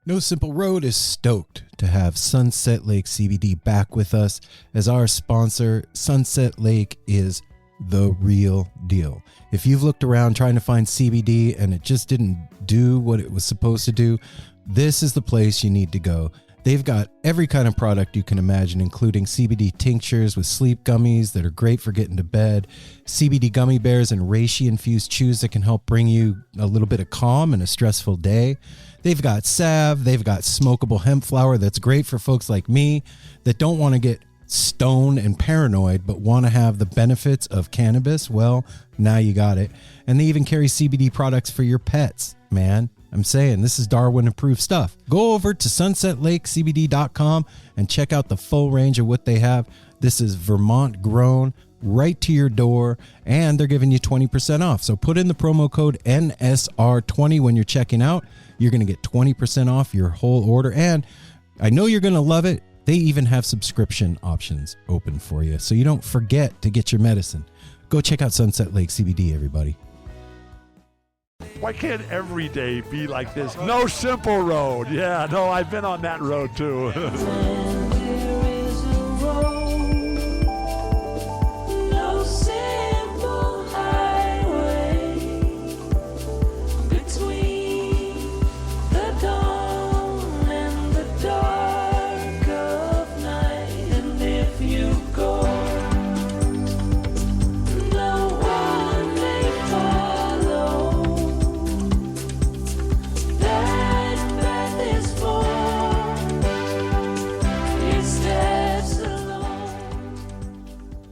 No Simple Road is stoked to have Sunset Lake CBD back with us as our sponsor. Sunset Lake is the real deal. If you've looked around trying to find CBD and it just didn't do what it was supposed to do, this is the place you need to go. They've got every kind of product you can imagine, including CBD tinctures with sleep gummies that are great for getting to bed, CBD gummy bears and reishi-infused chews that can help bring you a little bit of calm in a stressful day. They've got salve. They've got smokable hemp flower that's great for folks like me that don't want to get stoned and paranoid but want to have the benefits of cannabis. Well, now you got it. And they even carry CBD products for your pets, man. I'm saying this is Darwin approved stuff. Go over to sunsetlakecbd.com and check out the full range of what they have. This is Vermont grown, right to your door, and they're giving you 20% off. So put in the promo code NSR20 when you're checking out. You're going to get 20% off your whole order. And I know you're going to love it. They even have subscription options open for you, so you don't forget to get your medicine. Go check out Sunset Lake CBD, everybody. Why can't every day be like this? No Simple Road. Yeah, no, I've been on that road too.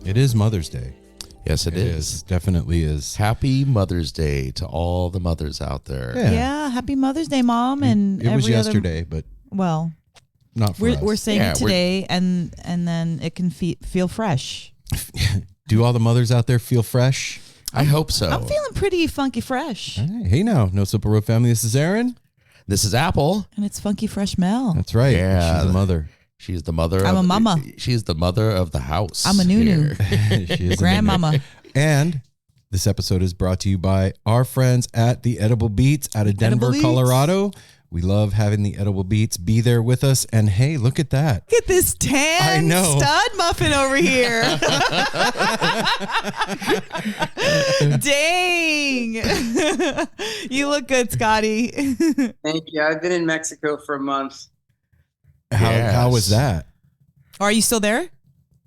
It is Mother's Day. Yes, it is. Definitely is. Happy Mother's Day to all the mothers out there. Yeah, happy Mother's Day, Mom. And it was every yesterday, but well, not for us. we're saying it today, and then it can feel fresh. Do all the mothers out there feel fresh? I hope so. I'm feeling pretty funky fresh. All right. Hey now, No Simple Road family. This is Aaron. This is Apple. And it's Funky Fresh Mel. That's right. Yeah. She's a mother. She's the mother. I'm a mama. She's the mother of the house. I'm a nunu. She is Grandmama. And this episode is brought to you by our friends at the Edible Beats out of Denver, Colorado. We love having the Edible Beats be there with us. And hey, look at that. Look at this tan stud muffin over here. Dang. You look good, Scotty. Thank you. I've been in Mexico for a month. How was that? Are you still there?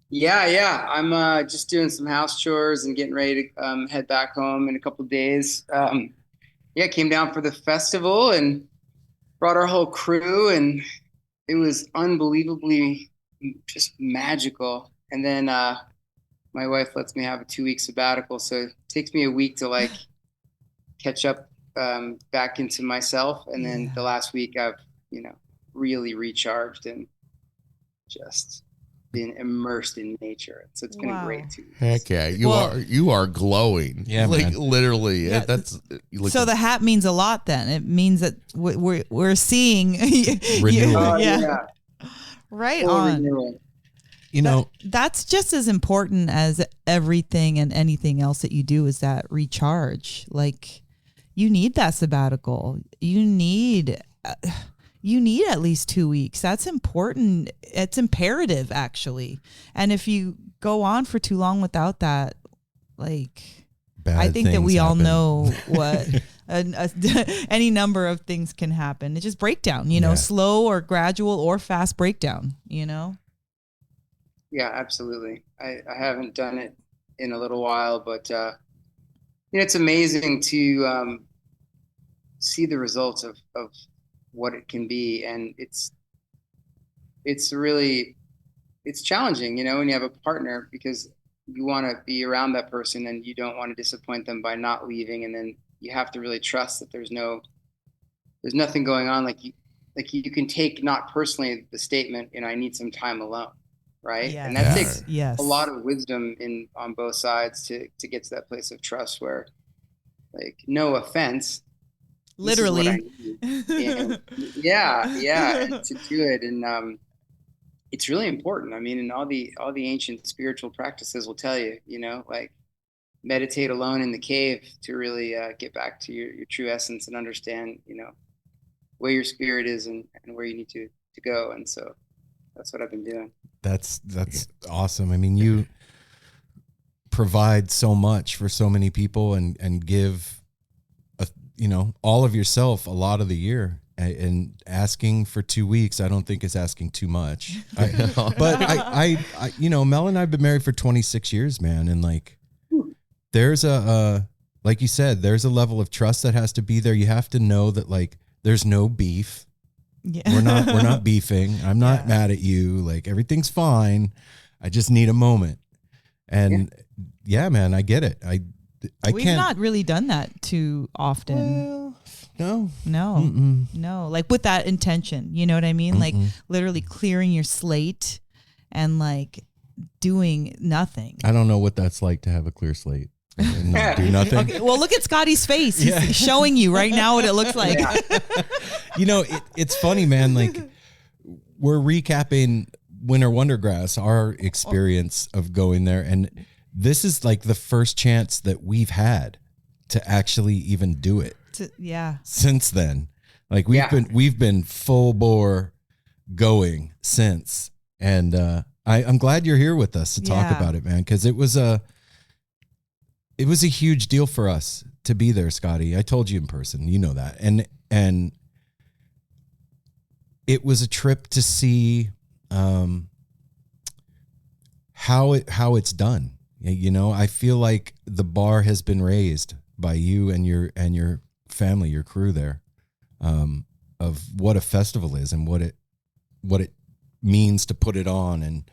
Yeah. I'm just doing some house chores and getting ready to head back home in a couple of days. Came down for the festival and brought our whole crew, and it was unbelievably just magical. And then my wife lets me have a 2-week sabbatical, so it takes me a week to catch up back into myself. And then the last week I've really recharged and just been immersed in nature. So it's been a great 2 weeks. Heck yeah. You are glowing. Yeah, man. Literally. Yeah. So the hat means a lot then. It means that we're seeing renewal. Right Full on. renewal. That's just as important as everything and anything else that you do, is that recharge. You need that sabbatical. You need at least 2 weeks. That's important. It's imperative, actually. And if you go on for too long without that, I think that we all know what any number of things can happen. It's just breakdown, slow or gradual or fast breakdown, Yeah, absolutely. I haven't done it in a little while, but it's amazing to see the results of what it can be. And it's challenging, when you have a partner, because you want to be around that person and you don't want to disappoint them by not leaving. And then you have to really trust that there's nothing going on. You can take, not personally, the statement, I need some time alone. Right. Yes. And that takes a lot of wisdom on both sides to get to that place of trust where, no offense, literally, to do it. And it's really important. I mean, and all the ancient spiritual practices will tell you, meditate alone in the cave to really get back to your true essence and understand, where your spirit is and where you need to go. And so that's what I've been doing. That's awesome. I mean, you provide so much for so many people and give all of yourself a lot of the year, and asking for 2 weeks, I don't think is asking too much. But I Mel and I've been married for 26 years, man. And like, there's like you said, there's a level of trust that has to be there. You have to know that like, there's no beef. Yeah. We're not beefing. I'm not mad at you. Like, everything's fine. I just need a moment. And man, I get it. We've not really done that too often. Well, no. Like with that intention, you know what I mean? Like literally clearing your slate and like doing nothing. I don't know what that's like to have a clear slate and not do nothing. Okay, well, look at Scotty's face. He's showing you right now what it looks like. It's funny, man. Like, we're recapping WinterWonderGrass, our experience of going there, and this is like the first chance that we've had to actually even do it. Since then, like we've been full bore going since, and I'm glad you're here with us to talk about it, man, because it was a huge deal for us to be there, Scotty. I told you in person, you know that, and it was a trip to see how it's done. I feel like the bar has been raised by you and your family, your crew there, of what a festival is and what it means to put it on and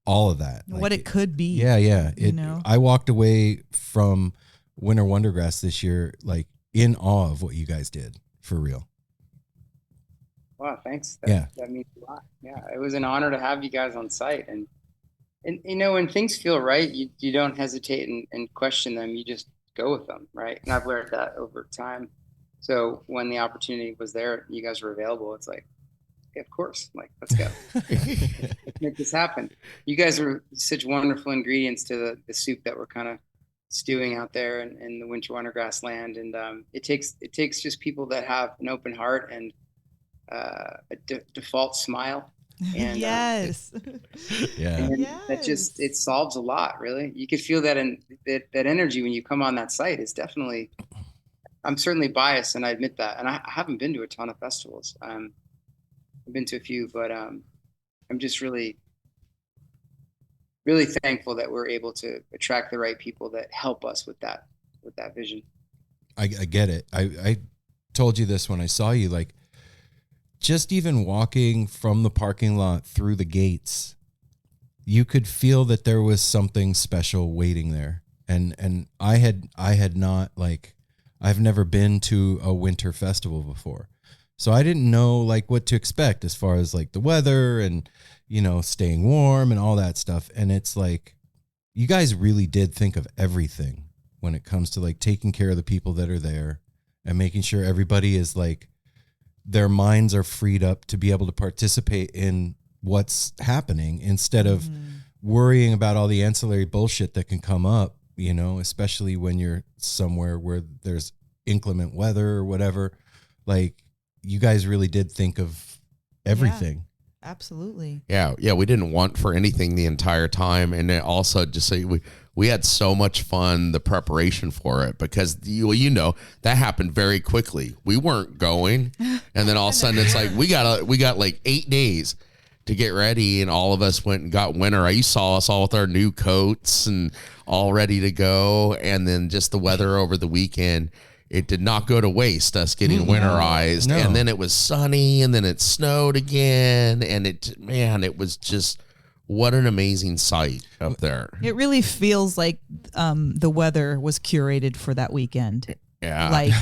all of that. What it could be. Yeah. I walked away from WinterWonderGrass this year like in awe of what you guys did, for real. Wow, thanks. That means a lot. Yeah, it was an honor to have you guys on site. And when things feel right, you don't hesitate and question them. You just go with them, right? And I've learned that over time. So when the opportunity was there, you guys were available. It's like, yeah, of course, like, let's go. Make this happen. You guys were such wonderful ingredients to the soup that we're kind of stewing out there in the WinterWonderGrass land. And it takes just people that have an open heart and a default smile. And yes. And that just, it solves a lot, really. You could feel that that energy when you come on that site is definitely, I'm certainly biased, and I admit that. And I haven't been to a ton of festivals. I've been to a few, but I'm just really, really thankful that we're able to attract the right people that help us with that vision. I get it. I told you this when I saw you, like, just even walking from the parking lot through the gates, you could feel that there was something special waiting there. And I had not, like, I've never been to a winter festival before. So I didn't know like what to expect as far as like the weather and, staying warm and all that stuff. And it's like, you guys really did think of everything when it comes to like taking care of the people that are there and making sure everybody is like, their minds are freed up to be able to participate in what's happening instead of worrying about all the ancillary bullshit that can come up, especially when you're somewhere where there's inclement weather or whatever. Like, you guys really did think of everything. Yeah, absolutely. Yeah. We didn't want for anything the entire time. And then also just say we had so much fun, the preparation for it, because that happened very quickly. We weren't going. And then all of a sudden it's like, we got like 8 days to get ready. And all of us went and got winter. You saw us all with our new coats and all ready to go. And then just the weather over the weekend, it did not go to waste, us getting winterized. No. And then it was sunny, and then it snowed again. And it was just, what an amazing sight up there. It really feels like the weather was curated for that weekend. Yeah. Like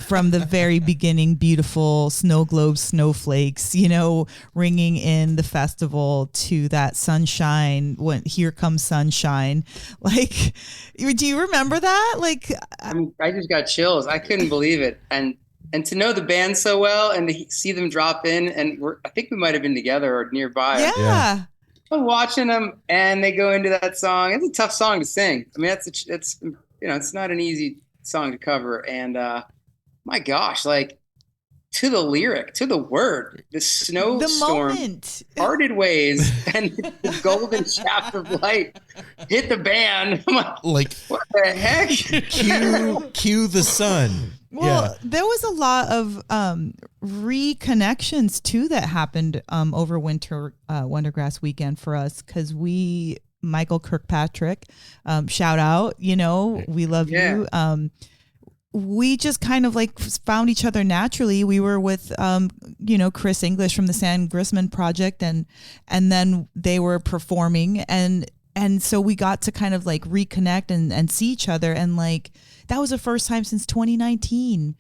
from the very beginning, beautiful snow globes, snowflakes, ringing in the festival to that sunshine when Here Comes Sunshine. Like, do you remember that? Like, I just got chills. I couldn't believe it. And to know the band so well and to see them drop in, and I think we might've been together or nearby. Yeah. I'm watching them and they go into that song. It's a tough song to sing. I mean, it's not an easy song to cover. And, my gosh, like to the lyric, to the word. The snowstorm moment. parted ways, and the golden shaft of light hit the band. I'm like, what the heck? Cue the sun. Well, there was a lot of reconnections too that happened over Winter Wondergrass weekend for us, because Michael Kirkpatrick, shout out, we love you. We just kind of like found each other naturally. We were with, Chris English from the San Grisman Project, and then they were performing, and so we got to kind of like reconnect and see each other, and like that was the first time since 2019.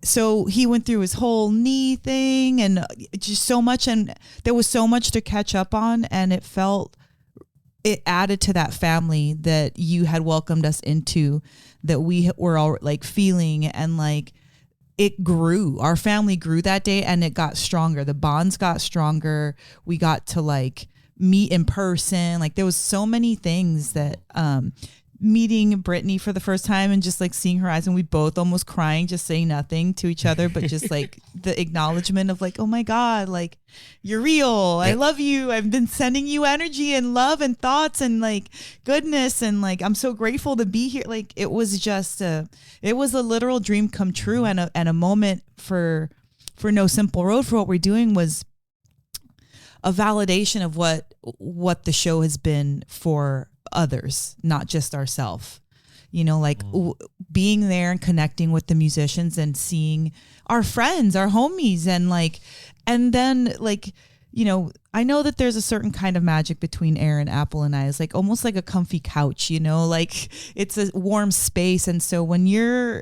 So he went through his whole knee thing and just so much, and there was so much to catch up on, and it added to that family that you had welcomed us into, that we were all like feeling, and like it grew. Our family grew that day, and it got stronger. The bonds got stronger. We got to like meet in person. Like there was so many things that, meeting Brittany for the first time and just like seeing her eyes, and we both almost crying, just saying nothing to each other, but just like the acknowledgement of like, oh my God, like you're real. I love you. I've been sending you energy and love and thoughts and like goodness. And like, I'm so grateful to be here. Like it was just it was a literal dream come true, and a moment for No Simple Road, for what we're doing, was a validation of what the show has been for others, not just ourselves. Being there and connecting with the musicians and seeing our friends, our homies, and then I know that there's a certain kind of magic between Aaron, Apple, and I. It's like almost like a comfy couch, like it's a warm space. And so when you're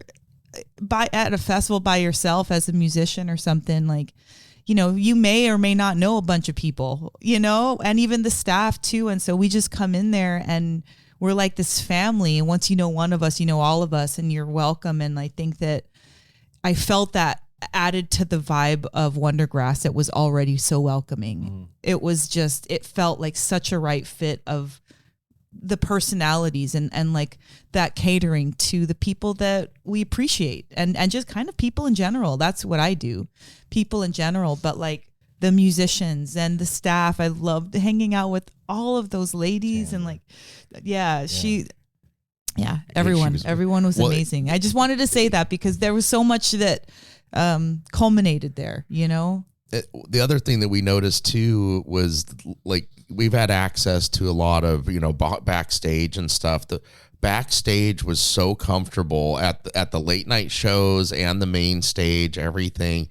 at a festival by yourself as a musician or something, like, you may or may not know a bunch of people, and even the staff too. And so we just come in there and we're like this family. And once you know one of us, you know all of us, and you're welcome. And I think that I felt that added to the vibe of Wondergrass. It was already so welcoming. It was just, it felt like such a right fit of the personalities and like that catering to the people that we appreciate, and just kind of people in general. That's what I do, people in general, but like the musicians and the staff. I loved hanging out with all of those ladies, and like, everyone was amazing. I just wanted to say that because there was so much that culminated there, The other thing that we noticed too was like we've had access to a lot of backstage and stuff. The backstage was so comfortable at the late night shows and the main stage, everything,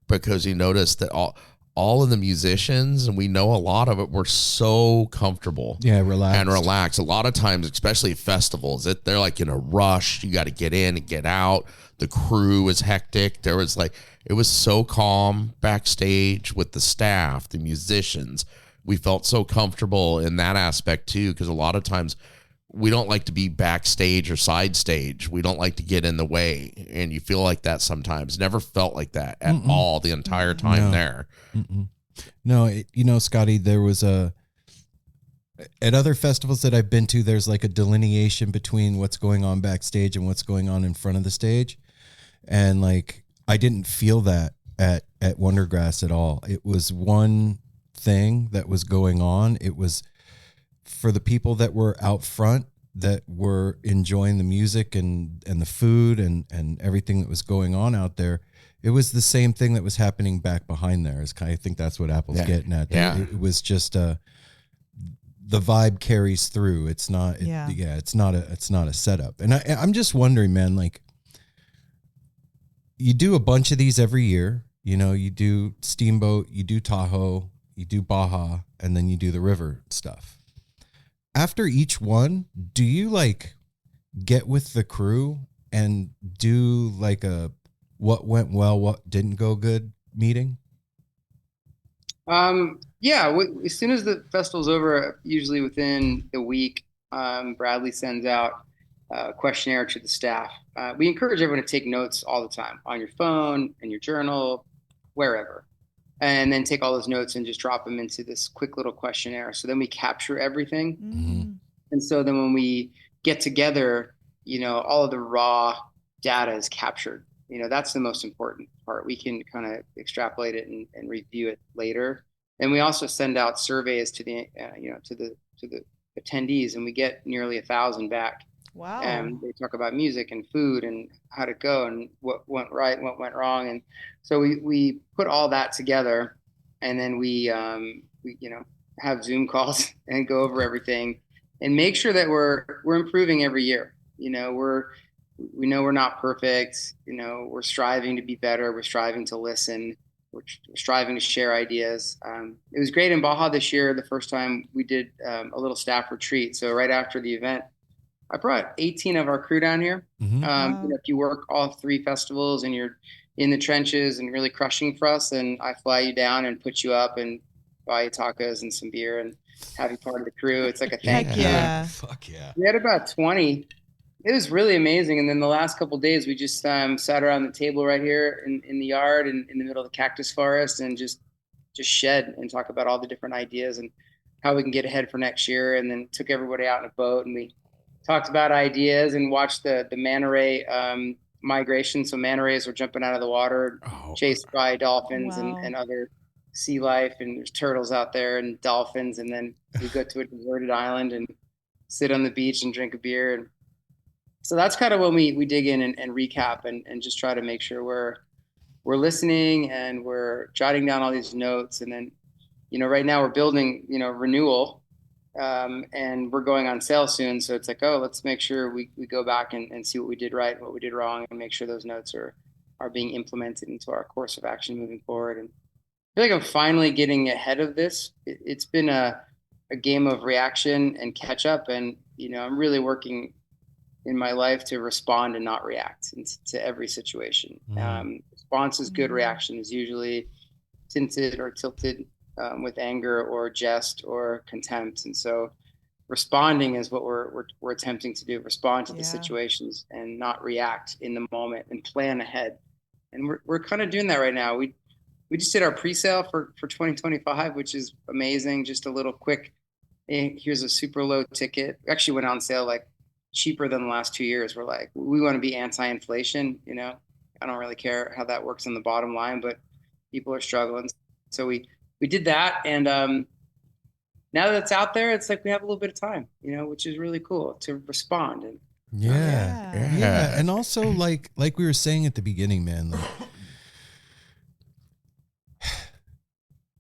because you noticed that all of the musicians, and we know a lot of it, were so comfortable, relaxed. A lot of times, especially at festivals, they're like in a rush. You got to get in and get out. The crew was hectic. It was so calm backstage with the staff, the musicians. We felt so comfortable in that aspect too, because a lot of times we don't like to be backstage or side stage. We don't like to get in the way, and you feel like that sometimes. Never felt like that at all the entire time there. No, Scotty, there was at other festivals that I've been to, there's like a delineation between what's going on backstage and what's going on in front of the stage. And like, I didn't feel that at Wondergrass at all. It was one thing that was going on. It was for the people that were out front, that were enjoying the music and the food and everything that was going on out there. It was the same thing that was happening back behind there. I think that's what Apple's getting at. Yeah. It was just the vibe carries through. It's not. It's not a setup. And I'm just wondering, man. Like, you do a bunch of these every year. You do Steamboat, you do Tahoe, you do Baja, and then you do the river stuff. After each one, do you like get with the crew and do like a what went well, what didn't go good meeting? As soon as the festival's over, usually within the week, Bradley sends out a questionnaire to the staff. We encourage everyone to take notes all the time on your phone, in your journal, wherever, and then take all those notes and just drop them into this quick little questionnaire. So then we capture everything. Mm-hmm. And so then when we get together, all of the raw data is captured. that's the most important part. We can kind of extrapolate it and review it later. And we also send out surveys to the attendees, and we get nearly 1,000 back. Wow. And they talk about music and food and how to go and what went right and what went wrong. And so we put all that together, and then we have Zoom calls and go over everything and make sure that we're improving every year. We know we're not perfect. We're striving to be better. We're striving to listen. We're striving to share ideas. It was great in Baja this year. The first time we did a little staff retreat. So right after the event, I brought 18 of our crew down here. Mm-hmm. Wow. If you work all 3 festivals and you're in the trenches and really crushing for us, and I fly you down and put you up and buy you tacos and some beer and have you part of the crew. It's like a thank you. Yeah. Fuck yeah. We had about 20. It was really amazing. And then the last couple of days, we just sat around the table right here in the yard in the middle of the cactus forest and just shed and talk about all the different ideas and how we can get ahead for next year. And then took everybody out in a boat and we talked about ideas and watched the manta ray migration. So manta rays were jumping out of the water, chased by dolphins and other sea life. And there's turtles out there and dolphins. And then we go to a deserted island and sit on the beach and drink a beer. And so that's kind of when we dig in and recap and just try to make sure we're listening and we're jotting down all these notes. And then, right now we're building, renewal, and we're going on sale soon. So it's like, let's make sure we go back and see what we did right, what we did wrong, and make sure those notes are being implemented into our course of action moving forward. And I feel like I'm finally getting ahead of this. It's been a game of reaction and catch up. And, I'm really working in my life to respond and not react to every situation. Response is good. Reaction is usually tinted or tilted with anger or jest or contempt. And so responding is what we're attempting to do. Respond to the situations and not react in the moment and plan ahead. And we're kind of doing that right now. We just did our pre-sale for 2025, which is amazing. Just a little quick, here's a super low ticket. We actually went on sale like cheaper than the last 2 years. We're like, we want to be anti-inflation. I don't really care how that works on the bottom line, but people are struggling. So we did that. And now that it's out there, it's like we have a little bit of time, which is really cool to respond. And yeah. And also like we were saying at the beginning, man, like,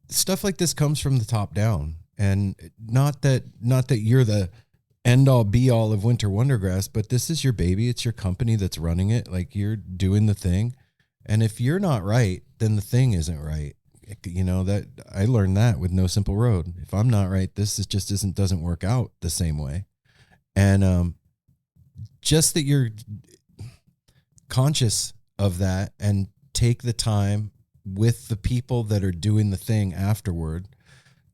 stuff like this comes from the top down, and not that you're the end all be all of WinterWonderGrass, but this is your baby. It's your company that's running it. Like, you're doing the thing. And if you're not right, then the thing isn't right. That I learned that with No Simple Road. If I'm not right, this is just doesn't work out the same way. And just that you're conscious of that and take the time with the people that are doing the thing afterward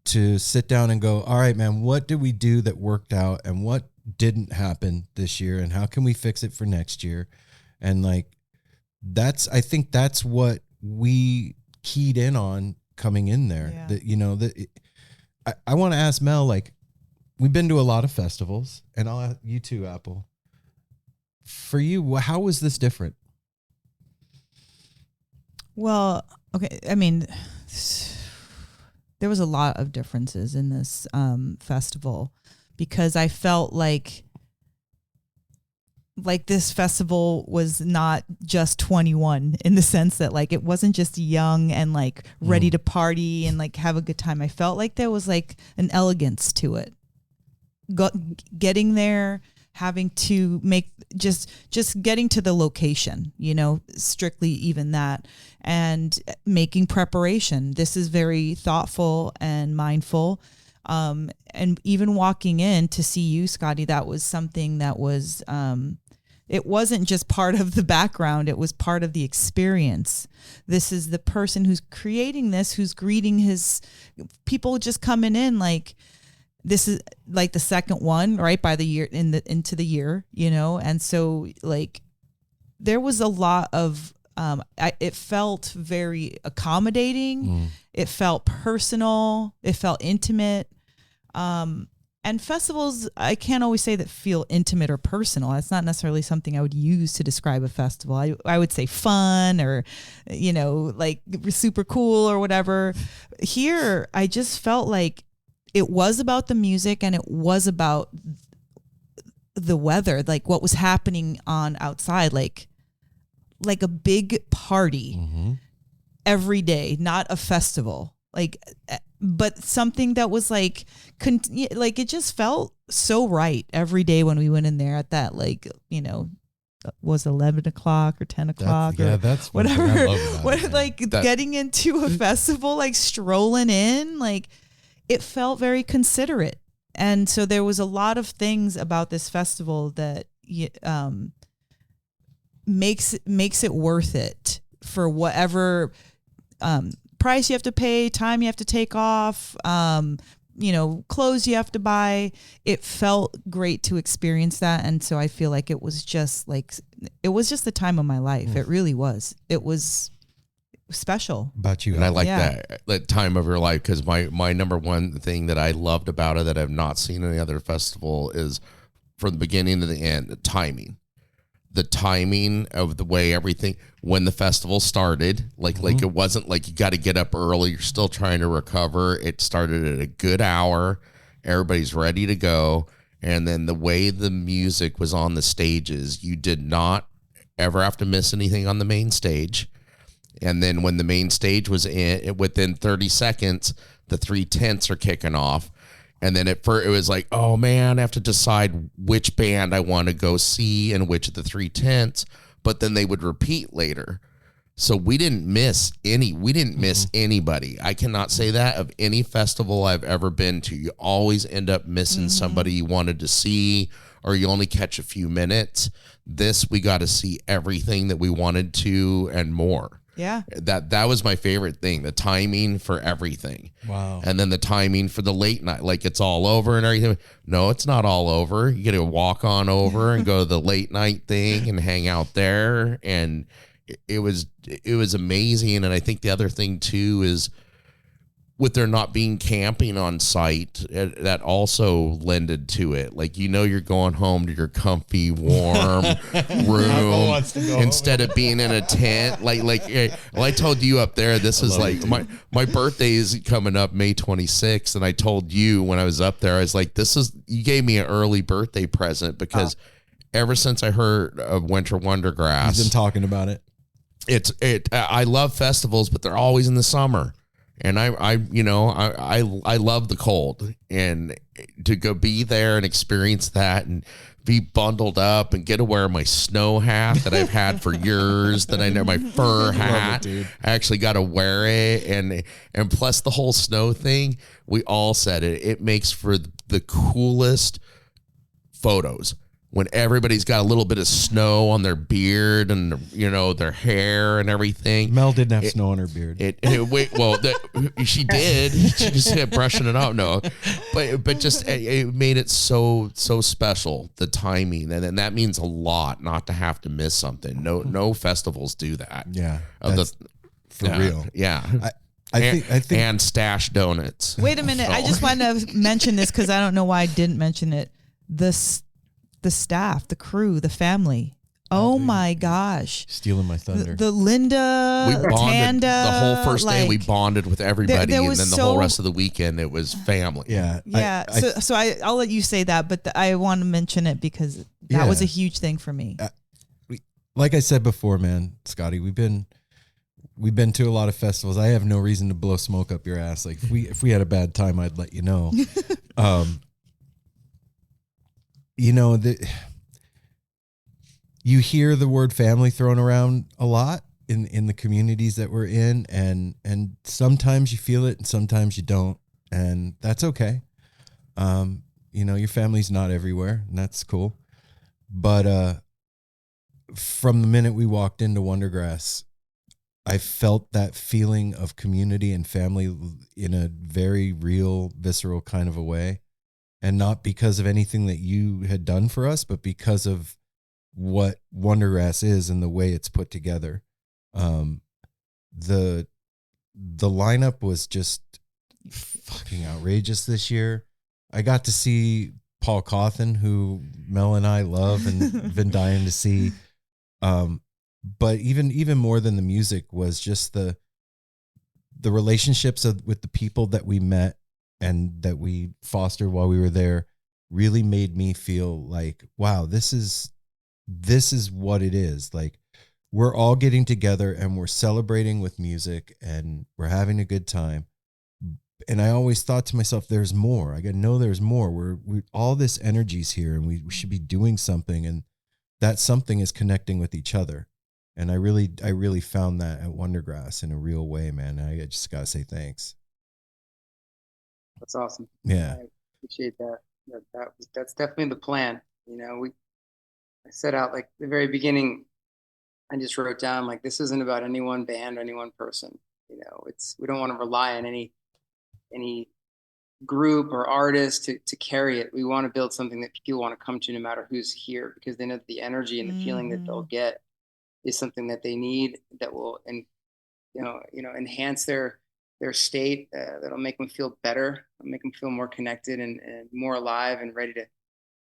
to sit down and go, all right, man, what did we do that worked out and what didn't happen this year, and how can we fix it for next year? And like, I think that's what we keyed in on coming in there. That, I want to ask Mel, like, we've been to a lot of festivals, and I'll ask you too, Apple. For you, how was this different? Well, okay. I mean, there was a lot of differences in this festival, because I felt like this festival was not just 21 in the sense that like it wasn't just young and like ready to party and like have a good time. I felt like there was like an elegance to it. Getting there, having to make just getting to the location, strictly even that, and making preparation. This is very thoughtful and mindful. And even walking in to see you, Scotty, that was something that was, it wasn't just part of the background. It was part of the experience. This is the person who's creating this, who's greeting his people just coming in. Like, this is like the second one, right? By the year into the year, And so like, there was a lot of, it felt very accommodating. It felt personal. It felt intimate. And festivals, I can't always say that feel intimate or personal. That's not necessarily something I would use to describe a festival. I would say fun or, like super cool or whatever. Here, I just felt like it was about the music and it was about the weather, like what was happening on outside, like a big party every day, not a festival. But something that was like it just felt so right every day when we went in there at that, was 11 o'clock or 10 o'clock that's whatever. I love about it, Getting into a festival, strolling in, it felt very considerate. And so there was a lot of things about this festival that makes it worth it for whatever price you have to pay, time you have to take off, clothes you have to buy. It felt great to experience that. And so I feel like it was just the time of my life. It really was. It was special. About you. And I like that time of your life, because my number one thing that I loved about it that I've not seen any other festival is from the beginning to the end, the timing of the way everything, when the festival started, like it wasn't like you got to get up early, you're still trying to recover. It started at a good hour, everybody's ready to go. And then the way the music was on the stages, you did not ever have to miss anything on the main stage. And then when the main stage was in, within 30 seconds, the 3 tents are kicking off. And then it was like, oh man, I have to decide which band I want to go see and which of the 3 tents. But then they would repeat later. So we didn't miss anybody. I cannot say that of any festival I've ever been to. You always end up missing somebody you wanted to see, or you only catch a few minutes. This, we got to see everything that we wanted to and more. Yeah. That was my favorite thing, the timing for everything. Wow. And then the timing for the late night, like it's all over and everything. No, it's not all over. You get to walk on over and go to the late night thing and hang out there. And it was amazing. And I think the other thing too is, with there not being camping on site, that also lended to it. Like, you're going home to your comfy, warm room instead of being in a tent. I told you up there, this is like my birthday is coming up May 26th. And I told you when I was up there, I was like, you gave me an early birthday present, because ever since I heard of WinterWonderGrass, he's been talking about it. I love festivals, but they're always in the summer. And I love the cold, and to go be there and experience that and be bundled up and get to wear my snow hat that I've had for years, that I know, my fur hat. I actually got to wear it. And plus the whole snow thing, we all said it makes for the coolest photos. When everybody's got a little bit of snow on their beard and, their hair and everything. Mel didn't have snow on her beard. She did. She just kept brushing it out. No, but just it made it so special, the timing. And then that means a lot, not to have to miss something. No festivals do that. Yeah. For real. Yeah. I think and stash donuts. Wait a minute. I just want to mention this, because I don't know why I didn't mention it. The staff, the crew, the family. Oh my gosh. Stealing my thunder. The Linda, we bonded Tanda, the whole first day. We bonded with everybody, there and was then the whole rest of the weekend it was family. Yeah. Yeah. I'll let you say that, but I want to mention it because that was a huge thing for me. Like I said before, man, Scotty, we've been to a lot of festivals. I have no reason to blow smoke up your ass. Like if we had a bad time, I'd let you know. You hear the word family thrown around a lot in the communities that we're in, and sometimes you feel it and sometimes you don't, and that's okay. Your family's not everywhere, and that's cool. But from the minute we walked into WonderGrass, I felt that feeling of community and family in a very real, visceral kind of a way. And not because of anything that you had done for us, but because of what WonderGrass is and the way it's put together. The lineup was just fucking outrageous this year. I got to see Paul Cawthon, who Mel and I love and been dying to see. But even more than the music was just the relationships with the people that we met and that we fostered while we were there really made me feel like, wow, this is what it is. Like, we're all getting together and we're celebrating with music and we're having a good time. And I always thought to myself, there's more. I got to know there's more. We all this energy's here and we should be doing something. And that something is connecting with each other. And I really found that at WonderGrass in a real way, man. I just got to say thanks. That's awesome. Yeah. I appreciate that. That's definitely the plan. You know, I set out like the very beginning, I just wrote down like, this isn't about any one band or any one person. You know, we don't want to rely on any group or artist to carry it. We want to build something that people want to come to no matter who's here, because they know that the energy and the feeling that they'll get is something that they need, that will, and enhance their state, that'll make them feel better, make them feel more connected and more alive and ready to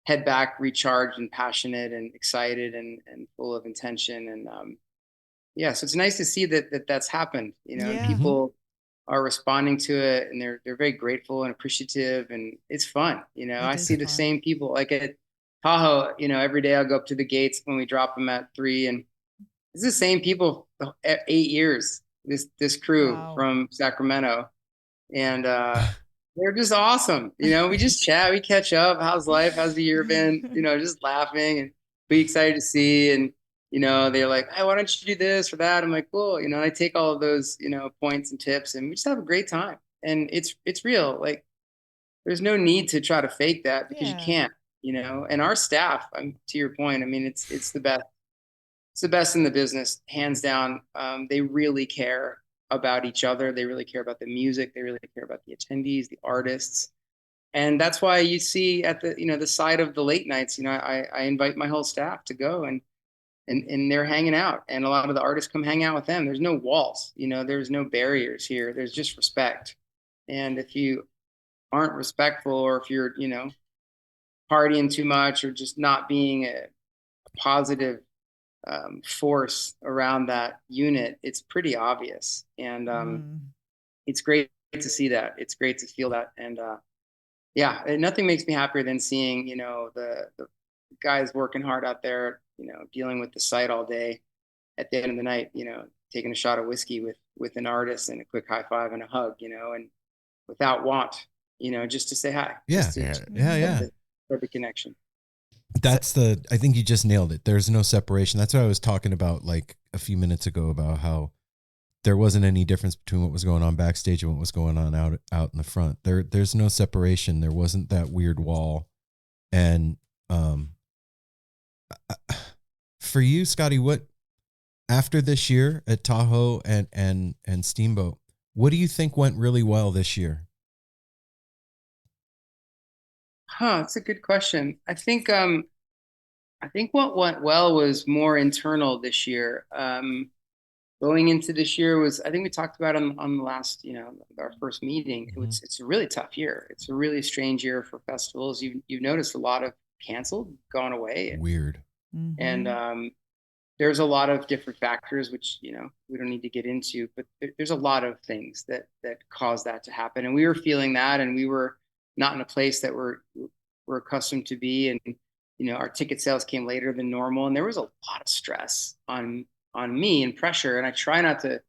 head back recharged and passionate and excited and full of intention. And so it's nice to see that's happened, and people are responding to it, and they're very grateful and appreciative, and it's fun. I see the same people like at Tahoe, every day I'll go up to the gates when we drop them at 3, and it's the same people 8 years, this crew from Sacramento, and they're just awesome. We just chat, we catch up. How's life? How's the year been? Just laughing and be excited to see. And, they're like, hey, why don't you do this or that? I'm like, cool. I take all of those, points and tips, and we just have a great time. And it's real. Like, there's no need to try to fake that, because you can't, and our staff, to your point, I mean, it's the best. It's the best in the business, hands down. They really care about each other. They really care about the music. They really care about the attendees, the artists. And that's why you see at the side of the late nights, I invite my whole staff to go and they're hanging out, and a lot of the artists come hang out with them. There's no walls, there's no barriers here. There's just respect. And if you aren't respectful, or if you're, partying too much, or just not being a positive force around that unit, it's pretty obvious. And it's great to see that. It's great to feel that. And nothing makes me happier than seeing, the guys working hard out there, dealing with the site all day, at the end of the night, taking a shot of whiskey with an artist and a quick high five and a hug, and without want, just to say hi. Yeah. The connection. I think you just nailed it. There's no separation. That's what I was talking about like a few minutes ago, about how there wasn't any difference between what was going on backstage and what was going on out in the front. There's no separation. There wasn't that weird wall. And for you, Scotty, what after this year at Tahoe and Steamboat, what do you think went really well this year? That's a good question. I think what went well was more internal this year. Going into this year was, I think we talked about on the last, our first meeting. It's a really tough year. It's a really strange year for festivals. You've noticed a lot of canceled, gone away. Weird. And there's a lot of different factors, which, we don't need to get into, but there's a lot of things that caused that to happen. And we were feeling that, and we were not in a place that we're accustomed to be. And, our ticket sales came later than normal, and there was a lot of stress on me and pressure. And I try not to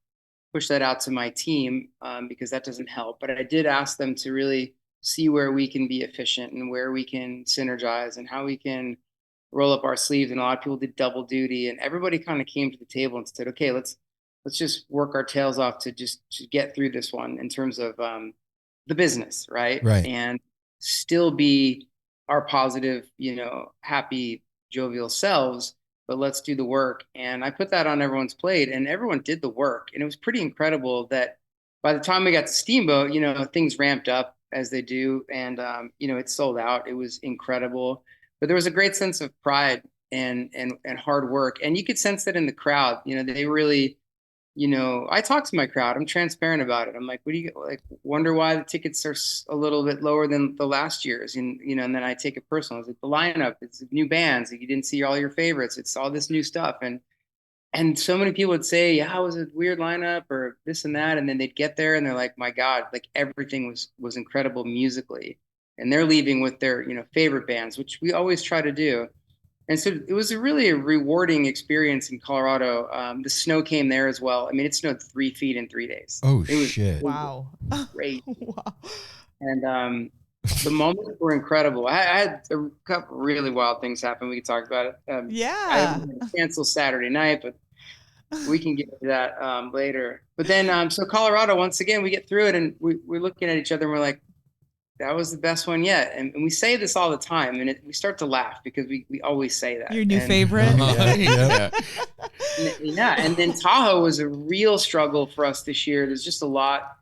push that out to my team, because that doesn't help. But I did ask them to really see where we can be efficient and where we can synergize and how we can roll up our sleeves. And a lot of people did double duty, and everybody kind of came to the table and said, okay, let's just work our tails off to get through this one in terms of the business, right? And still be our positive, happy, jovial selves, but let's do the work. And I put that on everyone's plate, and everyone did the work. And it was pretty incredible that by the time we got to Steamboat, things ramped up as they do. And, it sold out. It was incredible. But there was a great sense of pride and hard work. And you could sense that in the crowd. They really I talk to my crowd. I'm transparent about it. I'm like, what do you like? Wonder why the tickets are a little bit lower than the last year's, and and then I take it personal. It's like the lineup, it's new bands. Like, you didn't see all your favorites. It's all this new stuff, and so many people would say, yeah, it was a weird lineup or this and that, and then they'd get there and they're like, my God, like everything was incredible musically, and they're leaving with their favorite bands, which we always try to do. And so it was really a rewarding experience in Colorado. The snow came there as well. I mean, it snowed 3 feet in 3 days. Oh, it was shit. Wow. Great. Wow. And the moments were incredible. I had a couple really wild things happen. We could talk about it. I Yeah. had to cancel Saturday night, but we can get to that later. But then, so Colorado, once again, we get through it, and we're looking at each other, and we're like, that was the best one yet. And we say this all the time, and we start to laugh because we always say that. Your new favorite? Yeah. Yeah. And then Tahoe was a real struggle for us this year. There's just a lot.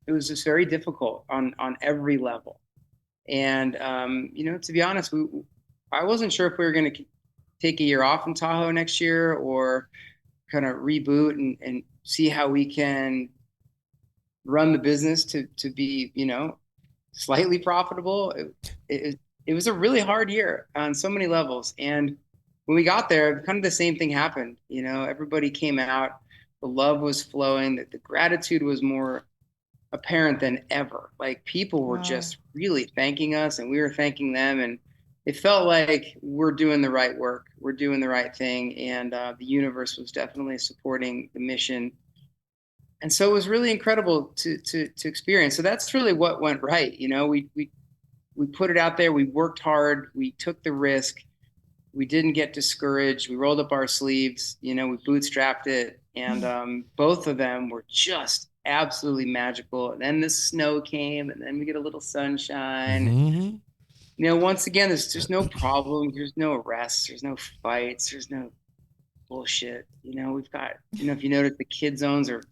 It was just very difficult on every level. And, to be honest, I wasn't sure if we were going to take a year off in Tahoe next year or kind of reboot and see how we can run the business to be, slightly profitable. It was a really hard year on so many levels. And when we got there, kind of the same thing happened. Everybody came out, the love was flowing, that the gratitude was more apparent than ever. Like, people were just really thanking us, and we were thanking them. And it felt like we're doing the right work. We're doing the right thing. And the universe was definitely supporting the mission. And so it was really incredible to experience. So that's really what went right. We put it out there. We worked hard. We took the risk. We didn't get discouraged. We rolled up our sleeves. We bootstrapped it. And both of them were just absolutely magical. And then the snow came, and then we get a little sunshine. Mm-hmm. Once again, there's no problems. There's no arrests. There's no fights. There's no bullshit. We've got, if you notice, the kid zones are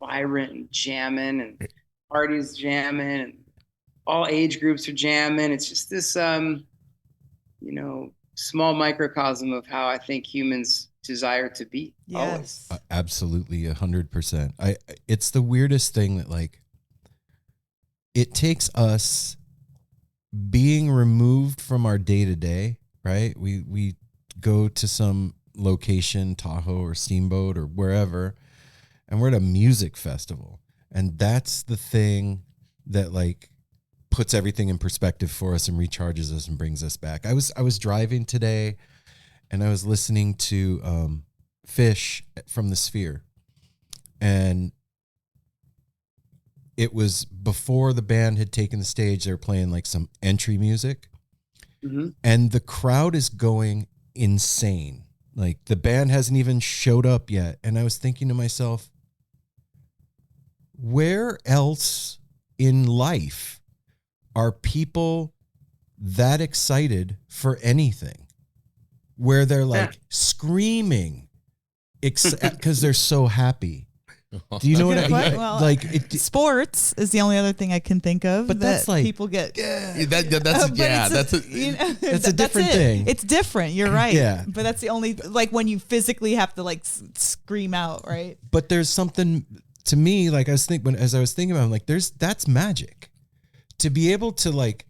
vibrant and jamming, and parties jamming, and all age groups are jamming. It's just this, small microcosm of how I think humans desire to be. Yes. Always. Absolutely, 100%. It's the weirdest thing that, like, it takes us being removed from our day to day, right? We go to some location, Tahoe or Steamboat or wherever, and we're at a music festival, and that's the thing that, like, puts everything in perspective for us and recharges us and brings us back. I was driving today, and I was listening to Fish from the Sphere, and it was before the band had taken the stage. They were playing like some entry music, and the crowd is going insane. Like, the band hasn't even showed up yet, and I was thinking to myself, where else in life are people that excited for anything, where they're like screaming because they're so happy? Do you know what I mean? Well, like, sports is the only other thing I can think of. But that that's like, people get. That's that's a different thing. It's different. You're right. Yeah. But that's the only, like, when you physically have to, like, scream out, right? But there's something to me, like, as I was thinking about it, like, that's magic to be able to, like,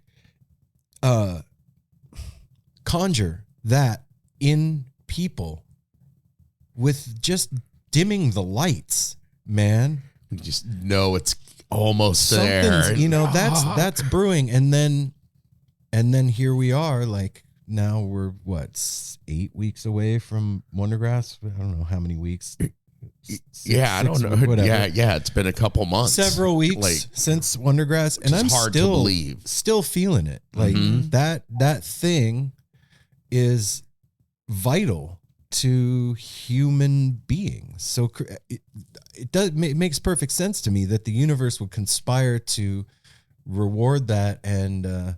conjure that in people with just dimming the lights, man. You just know it's almost there. Something's, that's brewing. And then here we are, like, now we're 8 weeks away from WonderGrass. I don't know how many weeks. I don't know. Whatever. Yeah, it's been a couple months. Several weeks since WonderGrass, and I'm hard to believe. Still feeling it. Like, that thing is vital to human beings. So it makes perfect sense to me that the universe would conspire to reward that and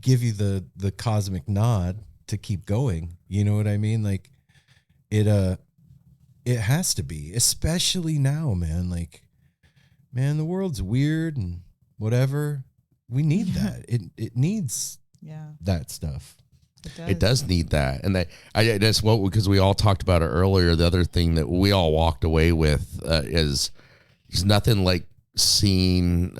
give you the cosmic nod to keep going. You know what I mean? Like, it has to be, especially now, man. Like, man, the world's weird and whatever. We need that. It needs that stuff. It does need that. And that's what, because we all talked about it earlier. The other thing that we all walked away with is nothing like seeing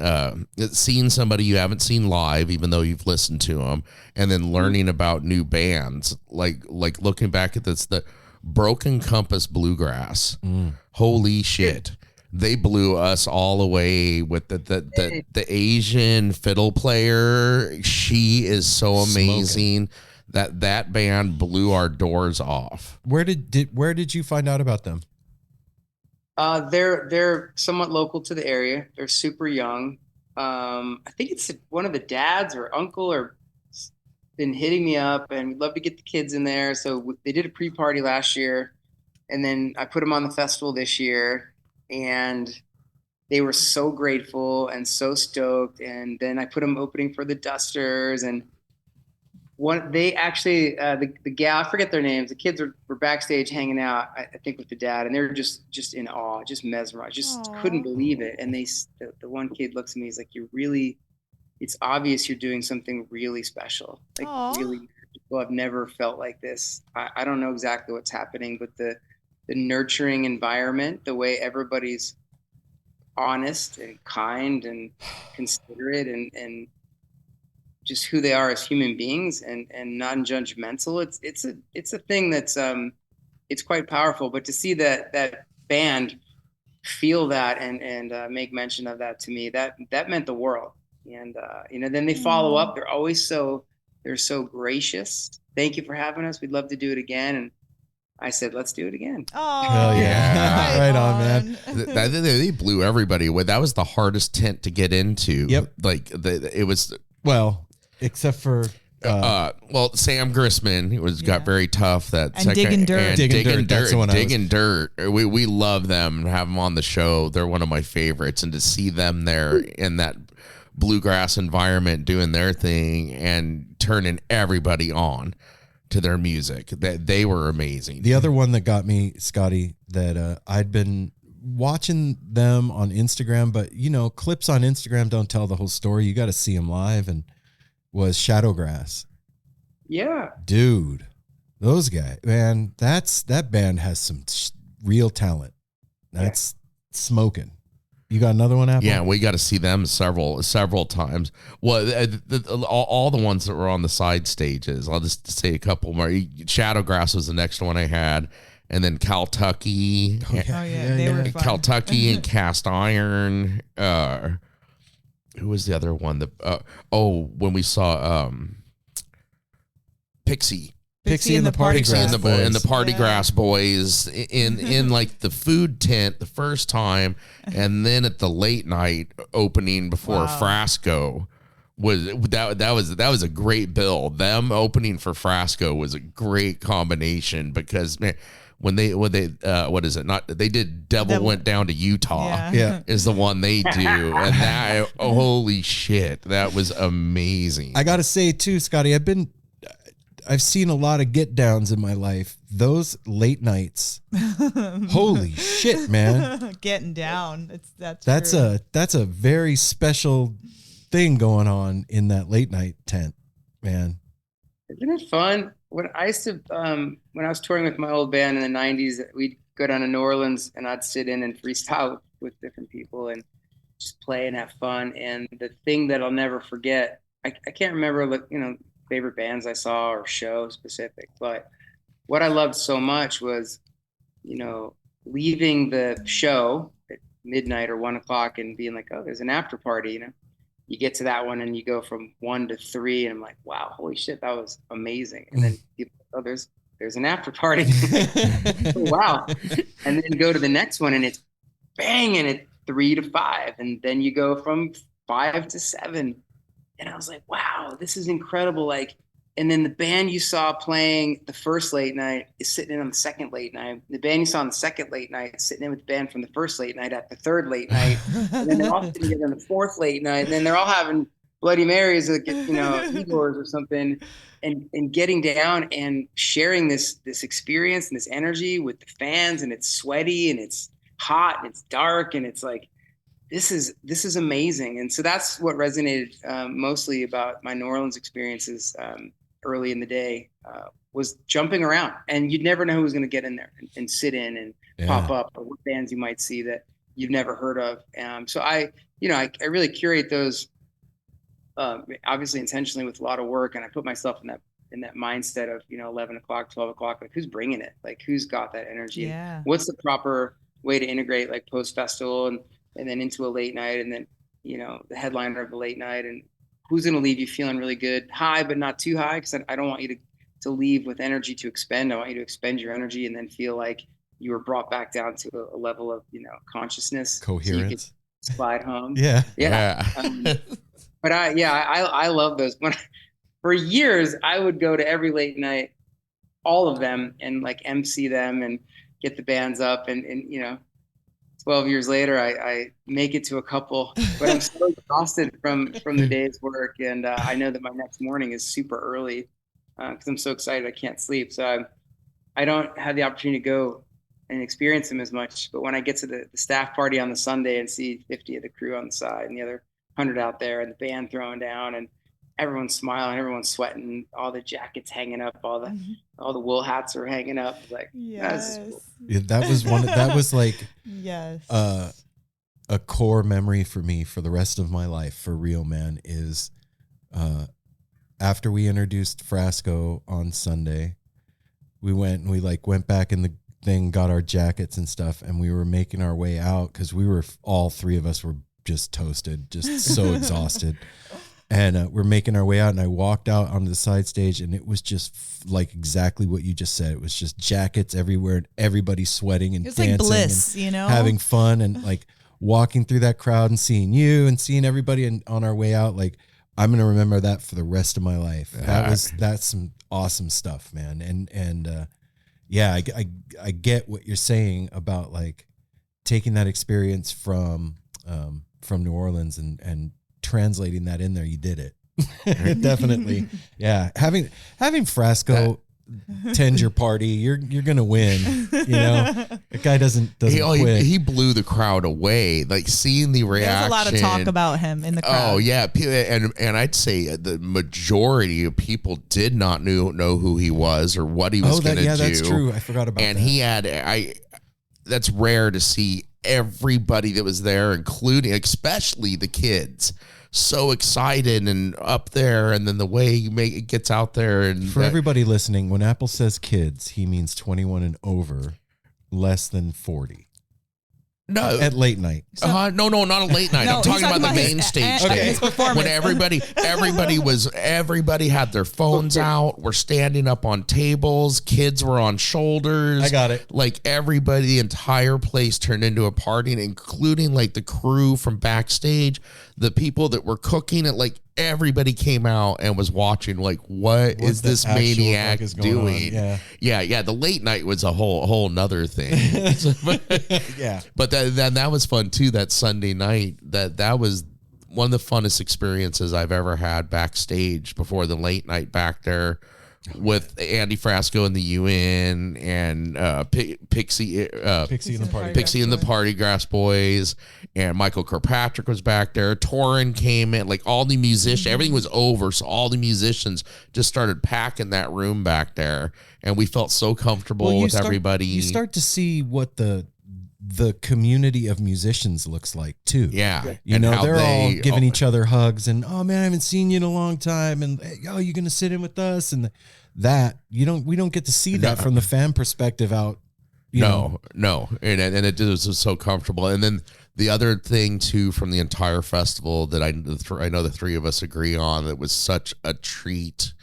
somebody you haven't seen live, even though you've listened to them, and then learning about new bands. Like looking back at this, the Broken Compass Bluegrass. Holy shit. They blew us all away with the Asian fiddle player. She is so amazing. That band blew our doors off. Where did you find out about them? They're somewhat local to the area. They're super young. I think it's one of the dads or uncle or been hitting me up, and we'd love to get the kids in there. So they did a pre-party last year, and then I put them on the festival this year. And they were so grateful and so stoked. And then I put them opening for the Dusters. And they actually, the gal, I forget their names. The kids were backstage hanging out, I think, with the dad. And they were just in awe, just mesmerized, just couldn't believe it. And the one kid looks at me, he's like, it's obvious you're doing something really special. Like really magical. I've never felt like this. I don't know exactly what's happening, but the nurturing environment, the way everybody's honest and kind and considerate and just who they are as human beings and non-judgmental. It's a thing that's it's quite powerful. But to see that band feel that and make mention of that, to me, that meant the world. And then they follow up. They're so gracious. Thank you for having us. We'd love to do it again. And I said, let's do it again. Oh, hell yeah. Right on, man. They blew everybody away. That was the hardest tent to get into. Yep. It was, well, except for Sam Grissman got very tough. That and Digging Dirt. And Digging Dirt. Digging Dirt. We love them and have them on the show. They're one of my favorites. And to see them there in that bluegrass environment doing their thing and turning everybody on to their music, that they were amazing. The other one that got me, Scotty, that I'd been watching them on Instagram, but clips on Instagram don't tell the whole story. You got to see them live, and was Shadowgrass. Yeah, dude, those guys, man, that band has some real talent. That's smoking. You got another one, Apple? Yeah, we got to see them several times. Well, all the ones that were on the side stages. I'll just say a couple more. Shadowgrass was the next one I had, and then Kentucky. They were fun. Kentucky and Cast Iron. Who was the other one? When we saw Pixie and the Party Grass Boys. And the Party Grass Boys in like the food tent the first time, and then at the late night opening before Frasco that was a great bill. Them opening for Frasco was a great combination, because man, when they what is it? They did Devil Went Down to Utah. Yeah. Is the one they do, and that holy shit, that was amazing. I got to say too, Scotty, I've seen a lot of get downs in my life. Those late nights, holy shit, man! Getting down. That's a very special thing going on in that late night tent, man. Isn't it fun? When I used to, when I was touring with my old band in the '90s, we'd go down to New Orleans and I'd sit in and freestyle with different people and just play and have fun. And the thing that I'll never forget, I can't remember, favorite bands I saw or show specific, but what I loved so much was, leaving the show at midnight or 1 o'clock and being like, oh, there's an after party. You get to that one and you go from 1 to 3, and I'm like, wow, holy shit, that was amazing. And then people, oh, there's an after party. Oh, wow. And then go to the next one and it's banging at 3 to 5, and then you go from 5 to 7. And I was like, wow, this is incredible. And then the band you saw playing the first late night is sitting in on the second late night. The band you saw on the second late night is sitting in with the band from the first late night at the third late night. And then they're all sitting together on the fourth late night. And then they're all having Bloody Marys, Igors or something, and getting down and sharing this experience and this energy with the fans. And it's sweaty and it's hot and it's dark, and it's like, this is amazing. And so that's what resonated mostly about my New Orleans experiences. early in the day, was jumping around, and you'd never know who was going to get in there and sit in and pop up, or what bands you might see that you've never heard of. So I really curate those, obviously intentionally, with a lot of work, and I put myself in that mindset of, 11 o'clock, 12 o'clock, like who's bringing it, like who's got that energy, Yeah. what's the proper way to integrate like post festival and then into a late night, and then, the headliner of the late night, and who's going to leave you feeling really good, high, but not too high. Cause I don't want you to leave with energy to expend. I want you to expend your energy and then feel like you were brought back down to a level of, consciousness, Coherence. so you could slide home. Yeah. But I love those. For years, I would go to every late night, all of them, and like MC them and get the bands up. And 12 years later, I make it to a couple, but I'm so exhausted from the day's work. And I know that my next morning is super early because I'm so excited I can't sleep. So I don't have the opportunity to go and experience them as much. But when I get to the staff party on the Sunday and see 50 of the crew on the side and the other 100 out there, and the band throwing down, and everyone's smiling, everyone's sweating, all the jackets hanging up, all the wool hats are hanging up. Like, Yes. Cool. Yeah, that was like Yes. a core memory for me for the rest of my life, for real, man, is after we introduced Frasco on Sunday, we went back in the thing, got our jackets and stuff, and we were making our way out because all three of us were just toasted, just so exhausted. And we're making our way out, and I walked out onto the side stage, and it was just like exactly what you just said. It was just jackets everywhere, and everybody sweating and dancing, like bliss, and having fun, and like walking through that crowd and seeing you and seeing everybody, and on our way out, like I'm gonna remember that for the rest of my life. That's some awesome stuff, man. And yeah, I get what you're saying about like taking that experience from New Orleans and translating that in there. You did it. Definitely. Yeah. Having Frasco tend your party, you're gonna win. The guy doesn't quit. He blew the crowd away. Like seeing the reaction. There's a lot of talk about him in the crowd. Oh yeah, and I'd say the majority of people did not know who he was or what he was going to do. Yeah, that's true. I forgot about that. And he had that's rare to see everybody that was there, including especially the kids, so excited and up there, and then the way it gets out there. And for everybody listening, when Apple says kids, he means 21 and over, less than 40. No, at late night. No, not a late night. No, I'm talking about the main stage day. When everybody had their phones out. We're standing up on tables. Kids were on shoulders. I got it. Like everybody, the entire place turned into a party, including like the crew from backstage, the people that were cooking it. Like everybody came out and was watching. Like, what is this maniac doing? Yeah. The late night was a whole nother thing. Yeah, but that was fun too. That Sunday night, that was one of the funnest experiences I've ever had backstage before the late night back there with Andy Frasco and the UN and Pixie and the Party Grass Boys, and Michael Kirkpatrick was back there. Torrin came in, like all the musicians, everything was over, so all the musicians just started packing that room back there, and we felt so comfortable with everybody. You start to see what the community of musicians looks like too. Yeah. They're all giving each other hugs and, oh man, I haven't seen you in a long time. And you're going to sit in with us. And we don't get to see that from the fan perspective out. No. And it was so comfortable. And then the other thing too, from the entire festival that I know the three of us agree on, that was such a treat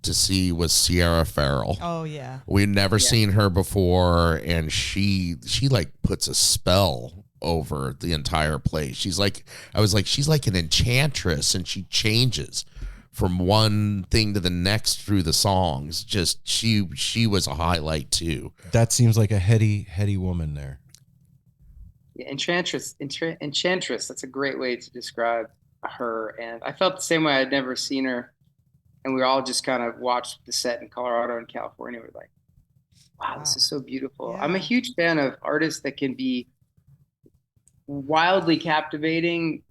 to see, was Sierra Farrell. Oh yeah, we'd never seen her before, and she like puts a spell over the entire place. She's like an enchantress, and she changes from one thing to the next through the songs. Just she was a highlight too. That seems like a heady woman there. Yeah, enchantress. That's a great way to describe her. And I felt the same way. I'd never seen her. And we all just kind of watched the set in Colorado and California. We're like, wow, this is so beautiful. Yeah. I'm a huge fan of artists that can be wildly captivating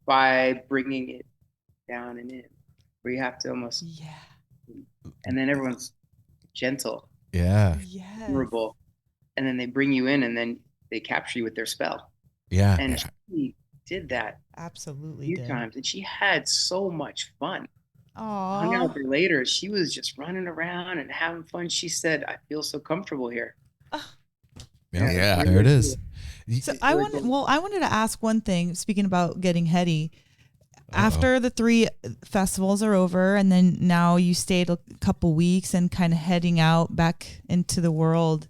by bringing it down and in, where you have to almost and then everyone's gentle, Yeah. Yes. vulnerable, and then they bring you in, and then they capture you with their spell. Yeah. And she did that a Absolutely few did. times, and she had so much fun. Hung out Aw. with her later. She was just running around and having fun. She said, "I feel so comfortable here." Yeah. There it is. So I wanted to ask one thing, speaking about getting heady. After the 3 festivals are over, and then now you stayed a couple weeks and kind of heading out back into the world,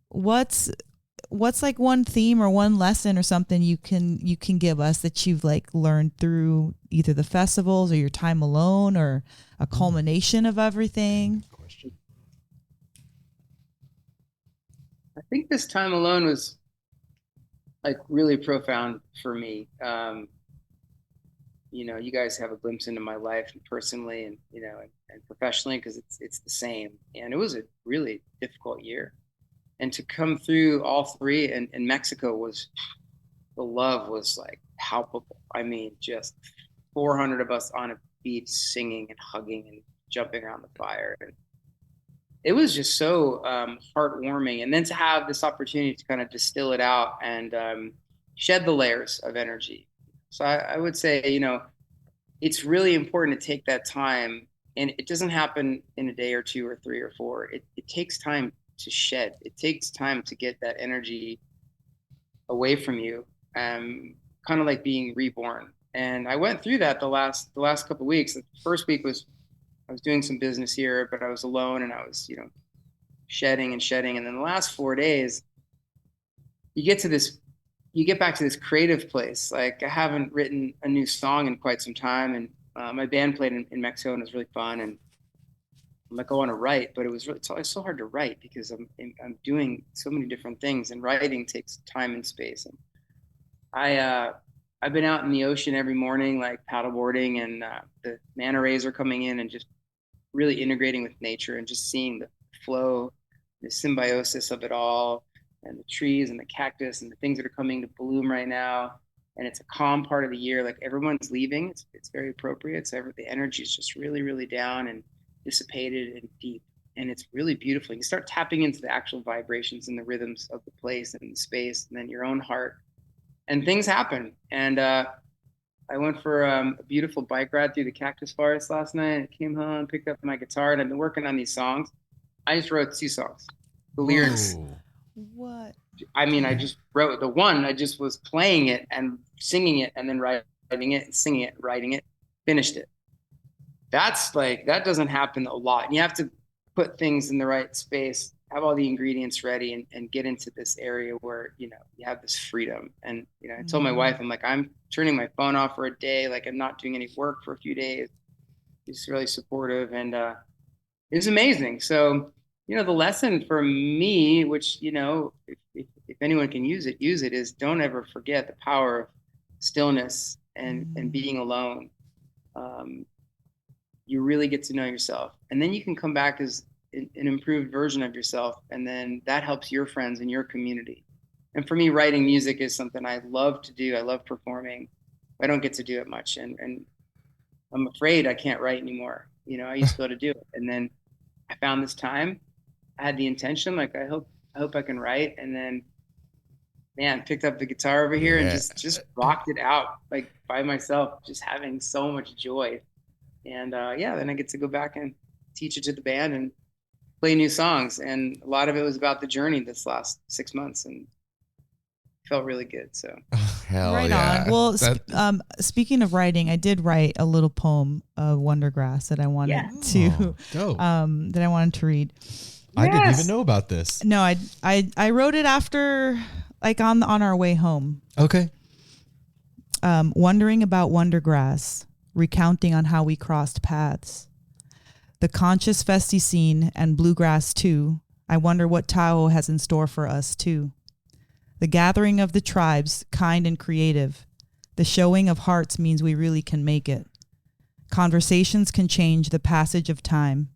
what's like one theme or one lesson or something you can give us that you've like learned through either the festivals or your time alone or a culmination of everything? I think this time alone was like really profound for me. You guys have a glimpse into my life personally and, and professionally, because it's the same. And it was a really difficult year. And to come through all 3 in Mexico the love was like palpable. I mean, just 400 of us on a beach singing and hugging and jumping around the fire. And it was just so heartwarming. And then to have this opportunity to kind of distill it out and shed the layers of energy. So I would say, it's really important to take that time, and it doesn't happen in a day or 2 or 3 or 4. It takes time to shed. It takes time to get that energy away from you, kind of like being reborn. And I went through that the last couple of weeks. The first week was I was doing some business here, but I was alone and I was, shedding. And then the last 4 days, you get back to this creative place. Like I haven't written a new song in quite some time, and my band played in Mexico, and it was really fun. And I'm like, I want to write, but it's always so hard to write because I'm doing so many different things, and writing takes time and space. And I've been out in the ocean every morning, like paddleboarding, and the manta rays are coming in, and just really integrating with nature and just seeing the flow, the symbiosis of it all, and the trees and the cactus and the things that are coming to bloom right now. And it's a calm part of the year. Like everyone's leaving. It's very appropriate. So the energy is just really, really down and dissipated and deep. And it's really beautiful. You start tapping into the actual vibrations and the rhythms of the place and the space, and then your own heart. And things happen. And I went for a beautiful bike ride through the cactus forest last night. I came home, picked up my guitar, and I've been working on these songs. I just wrote 2 songs. The lyrics. What? I mean, I just wrote the one. I just was playing it and singing it, and then writing it, singing it, writing it, finished it. That doesn't happen a lot. And you have to put things in the right space, have all the ingredients ready, and get into this area where, you have this freedom. And, I told my wife, I'm like, I'm turning my phone off for a day. Like I'm not doing any work for a few days. She's really supportive, and it was amazing. So, the lesson for me, which, if anyone can use it, is don't ever forget the power of stillness and being alone. You really get to know yourself, and then you can come back as an improved version of yourself. And then that helps your friends and your community. And for me, writing music is something I love to do. I love performing. I don't get to do it much. And I'm afraid I can't write anymore. I used to be able to do it. And then I found this time. I had the intention, like I hope I can write. And then, man, picked up the guitar over here and just rocked it out like by myself, just having so much joy. And then I get to go back and teach it to the band and play new songs. And a lot of it was about the journey this last 6 months, and felt really good. So hell right yeah. on. Well, speaking of writing, I did write a little poem of WonderGrass that I wanted that I wanted to read. I didn't even know about this. No, I wrote it after, like on our way home. Okay. Wondering about WonderGrass, recounting on how we crossed paths. The conscious festy scene and bluegrass too. I wonder what Tahoe has in store for us too. The gathering of the tribes, kind and creative. The showing of hearts means we really can make it. Conversations can change the passage of time.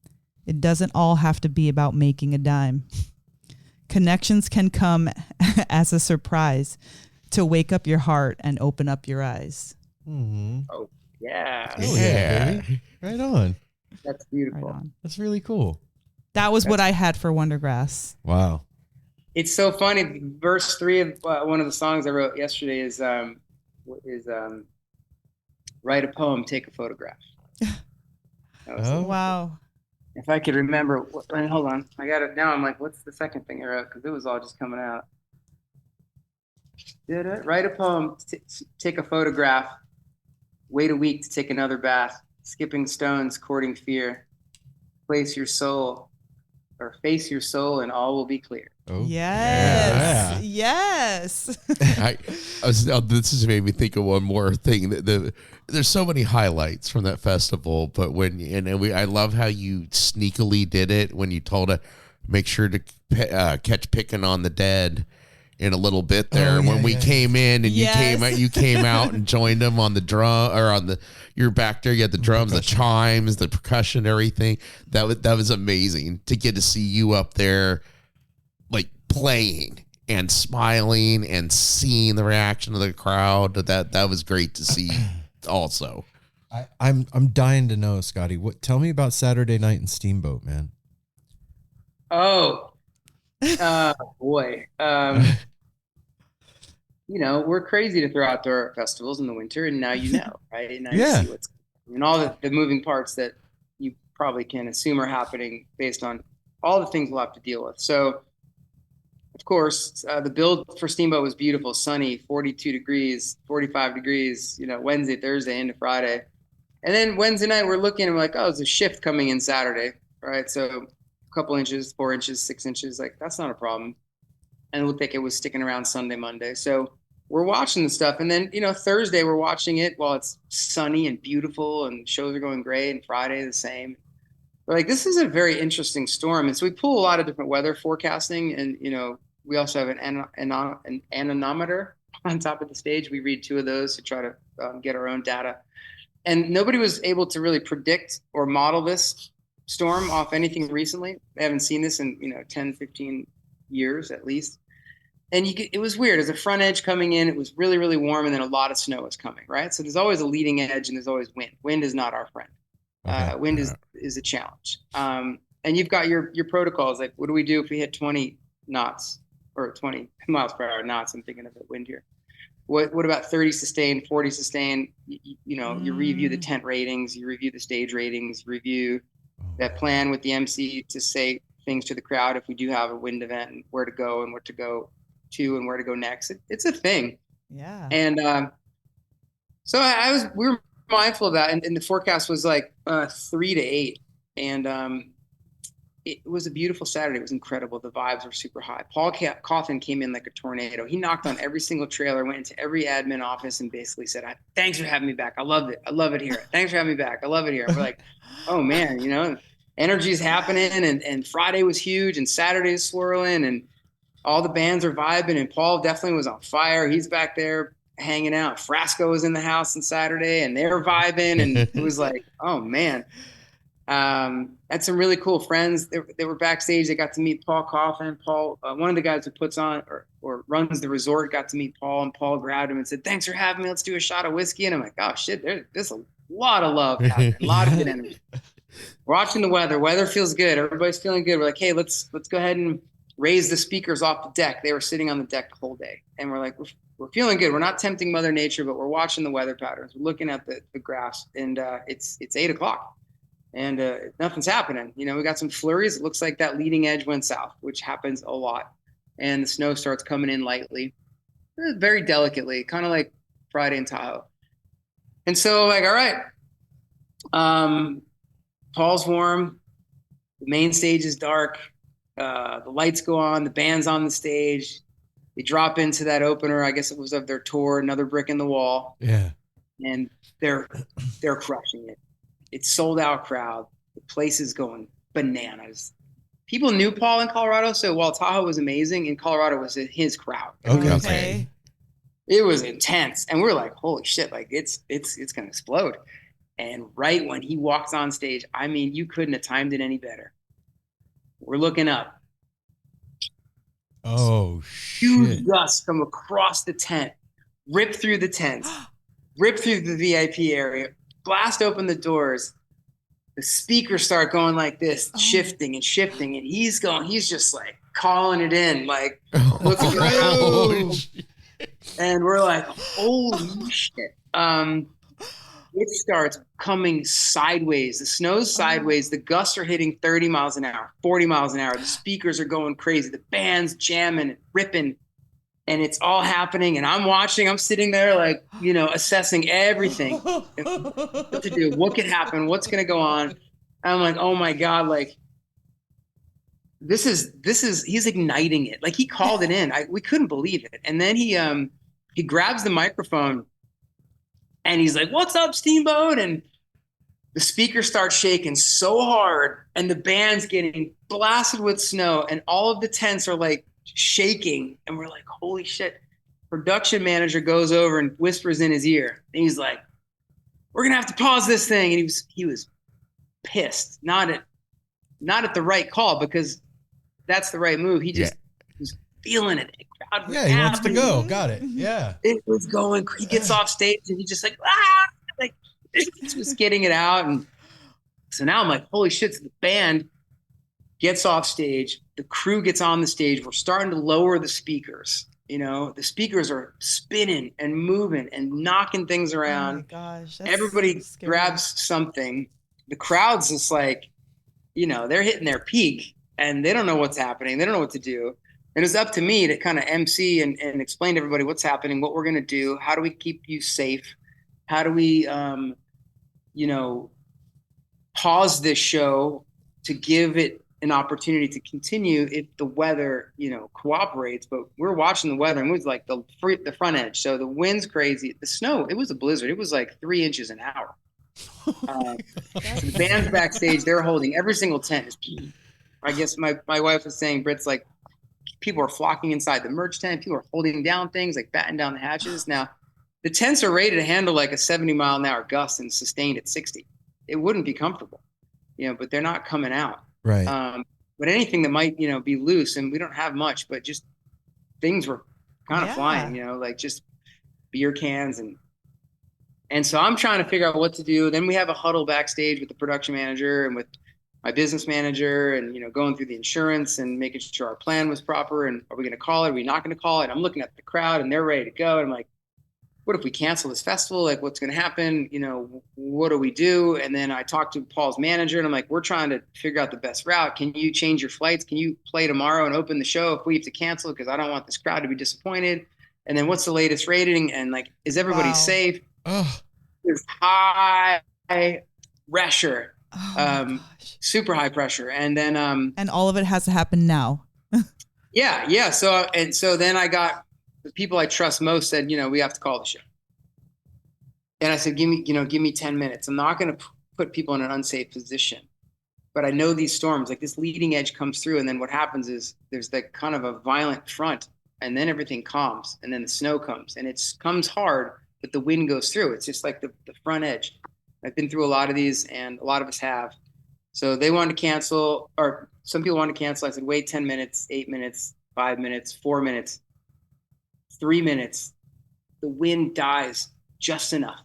It doesn't all have to be about making a dime. Connections can come as a surprise to wake up your heart and open up your eyes. Mm-hmm. Oh, yeah. Oh, yeah, baby. Right on. That's Right beautiful. on. That's really cool. That was what I had for WonderGrass. Wow. It's so funny. Verse 3 of one of the songs I wrote yesterday is write a poem, take a photograph. Oh. Wow. If I could remember, hold on, I got it now. I'm like, what's the second thing I wrote? Because it was all just coming out. Write a poem, take a photograph, wait a week to take another bath, skipping stones, courting fear, face your soul, and all will be clear. Oh. Yes. Yes. This has made me think of one more thing. There's so many highlights from that festival, but I love how you sneakily did it when you told her make sure to catch Picking on the Dead in a little bit there. When we came in and you came out and joined them on the drum or you're back there. You had the drums, the chimes, the percussion, everything. That was amazing to get to see you up there, like playing and smiling and seeing the reaction of the crowd. That was great to see. Also, I'm dying to know, Scotty. Tell me about Saturday night in Steamboat, man. Oh, boy. We're crazy to throw outdoor festivals in the winter, and now right? Now you see what's and all the moving parts that you probably can assume are happening based on all the things we'll have to deal with. So, of course, the build for Steamboat was beautiful, sunny, 42 degrees, 45 degrees, Wednesday, Thursday into Friday. And then Wednesday night, we're looking and we're like, oh, there's a shift coming in Saturday, right? So a couple inches, 4 inches, 6 inches, like that's not a problem. And it looked like it was sticking around Sunday, Monday. So we're watching the stuff. And then, Thursday, we're watching it while it's sunny and beautiful and shows are going great. And Friday, the same. We're like, this is a very interesting storm. And so we pull a lot of different weather forecasting. And, we also have an anemometer on top of the stage. We read 2 of those to try to get our own data. And nobody was able to really predict or model this storm off anything recently. They haven't seen this in, 10, 15 years at least. And it was weird. As a front edge coming in, it was really, really warm, and then a lot of snow was coming, right? So there's always a leading edge, and there's always wind. Wind is not our friend. Wind is a challenge. And you've got your protocols. Like, what do we do if we hit 20 knots or 20 miles per hour knots? I'm thinking of the wind here. What about 30 sustained, 40 sustained? You review the tent ratings, you review the stage ratings, you review that plan with the MC to say things to the crowd if we do have a wind event, and where to go and what to go to and where to go next. It's a thing. Yeah. And so we were mindful of that, and the forecast was like 3 to 8, and it was a beautiful Saturday. It was incredible. The vibes were super high. Paul Coffin came in like a tornado. He knocked on every single trailer, went into every admin office, and basically said, "Thanks for having me back. I loved it. I love it here. Thanks for having me back. I love it here." And we're like, "Oh man, energy's happening." And Friday was huge, and Saturday is swirling, and all the bands are vibing. And Paul definitely was on fire. He's back there hanging out. Frasco was in the house on Saturday, and they're vibing, and it was like, oh man. Had some really cool friends. They were backstage. They got to meet Paul Coffin. Paul, one of the guys who puts on or runs the resort, got to meet Paul, and Paul grabbed him and said, "Thanks for having me. Let's do a shot of whiskey." And I'm like, oh shit, there's a lot of love happening, a lot of good energy. We're watching the weather. Weather feels good. Everybody's feeling good. We're like, hey, let's go ahead and raise the speakers off the deck. They were sitting on the deck the whole day. And we're like, we're feeling good. We're not tempting Mother Nature, but we're watching the weather patterns. We're looking at the graphs, and it's 8:00. And nothing's happening. We got some flurries. It looks like that leading edge went south, which happens a lot. And the snow starts coming in lightly, very delicately, kind of like Friday in Tahoe. And so like, all right, Paul's warm. The main stage is dark. The lights go on. The band's on the stage. They drop into that opener. I guess it was of their tour, Another Brick in the Wall. Yeah. And they're crushing it. It's sold out crowd. The place is going bananas. People knew Paul in Colorado, so while Tahoe was amazing, in Colorado was his crowd. Okay. It was intense, and we're like, holy shit! Like it's gonna explode. And right when he walks on stage, I mean, you couldn't have timed it any better. We're looking up. Oh Huge shit! gusts from across the tent, rip through the tent, rip through the VIP area. Blast open the doors, the speakers start going like this, shifting and shifting, and he's just like calling it in, like looking around, and we're like, holy shit. It starts coming sideways. The snow's sideways. The gusts are hitting 30 miles an hour, 40 miles an hour. The speakers are going crazy. The band's jamming, ripping, and it's all happening. And I'm watching. I'm sitting there like, assessing everything. What to do, what could happen, what's going to go on. And I'm like, oh my God, like this is he's igniting it. Like he called it in. We couldn't believe it. And then he grabs the microphone and he's like, what's up, Steamboat? And the speaker starts shaking so hard and the band's getting blasted with snow and all of the tents are like shaking. And we're like, holy shit. Production manager goes over and whispers in his ear. And he's like, we're going to have to pause this thing. And he was pissed, not at the right call, because that's the right move. He just was feeling it. He wants to go. Got it. Yeah. It was going. He gets off stage and he's just like, like just getting it out. And so now I'm like, holy shit. So the band gets off stage. The crew gets on the stage. We're starting to lower the speakers. The speakers are spinning and moving and knocking things around. Oh my gosh. Everybody grabs something. The crowd's just like, they're hitting their peak and they don't know what's happening. They don't know what to do. And it was up to me to kind of MC and explain to everybody what's happening, what we're going to do. How do we keep you safe? How do we, pause this show to give it an opportunity to continue if the weather, cooperates. But we're watching the weather and it was like the front edge. So the wind's crazy. The snow, it was a blizzard. It was like 3 inches an hour. So the band's backstage, they're holding every single tent. I guess my wife was saying, Britt's like, people are flocking inside the merch tent. People are holding down things, like batten down the hatches. Now, the tents are rated to handle like a 70-mile-an-hour gust and sustained at 60. It wouldn't be comfortable, but they're not coming out. Right. But anything that might, be loose, and we don't have much, but just things were kind of flying, like just beer cans and so I'm trying to figure out what to do. Then we have a huddle backstage with the production manager and with my business manager and, going through the insurance and making sure our plan was proper. And are we going to call it? Are we not going to call it? I'm looking at the crowd and they're ready to go. And I'm like, what if we cancel this festival? Like, what's going to happen? What do we do? And then I talked to Paul's manager and I'm like, we're trying to figure out the best route. Can you change your flights? Can you play tomorrow and open the show if we have to cancel? Because I don't want this crowd to be disappointed. And then what's the latest rating? And like, is everybody safe? There's high pressure, super high pressure. And then, and all of it has to happen now. Yeah. So then I got the people I trust most said, we have to call the show. And I said, give me 10 minutes. I'm not going to put people in an unsafe position, but I know these storms, like this leading edge comes through. And then what happens is there's like kind of a violent front and then everything calms and then the snow comes and it comes hard, but the wind goes through. It's just like the front edge. I've been through a lot of these and a lot of us have. So they wanted to cancel, or some people wanted to cancel. I said, wait 10 minutes, 8 minutes, 5 minutes, 4 minutes, 3 minutes. The wind dies just enough.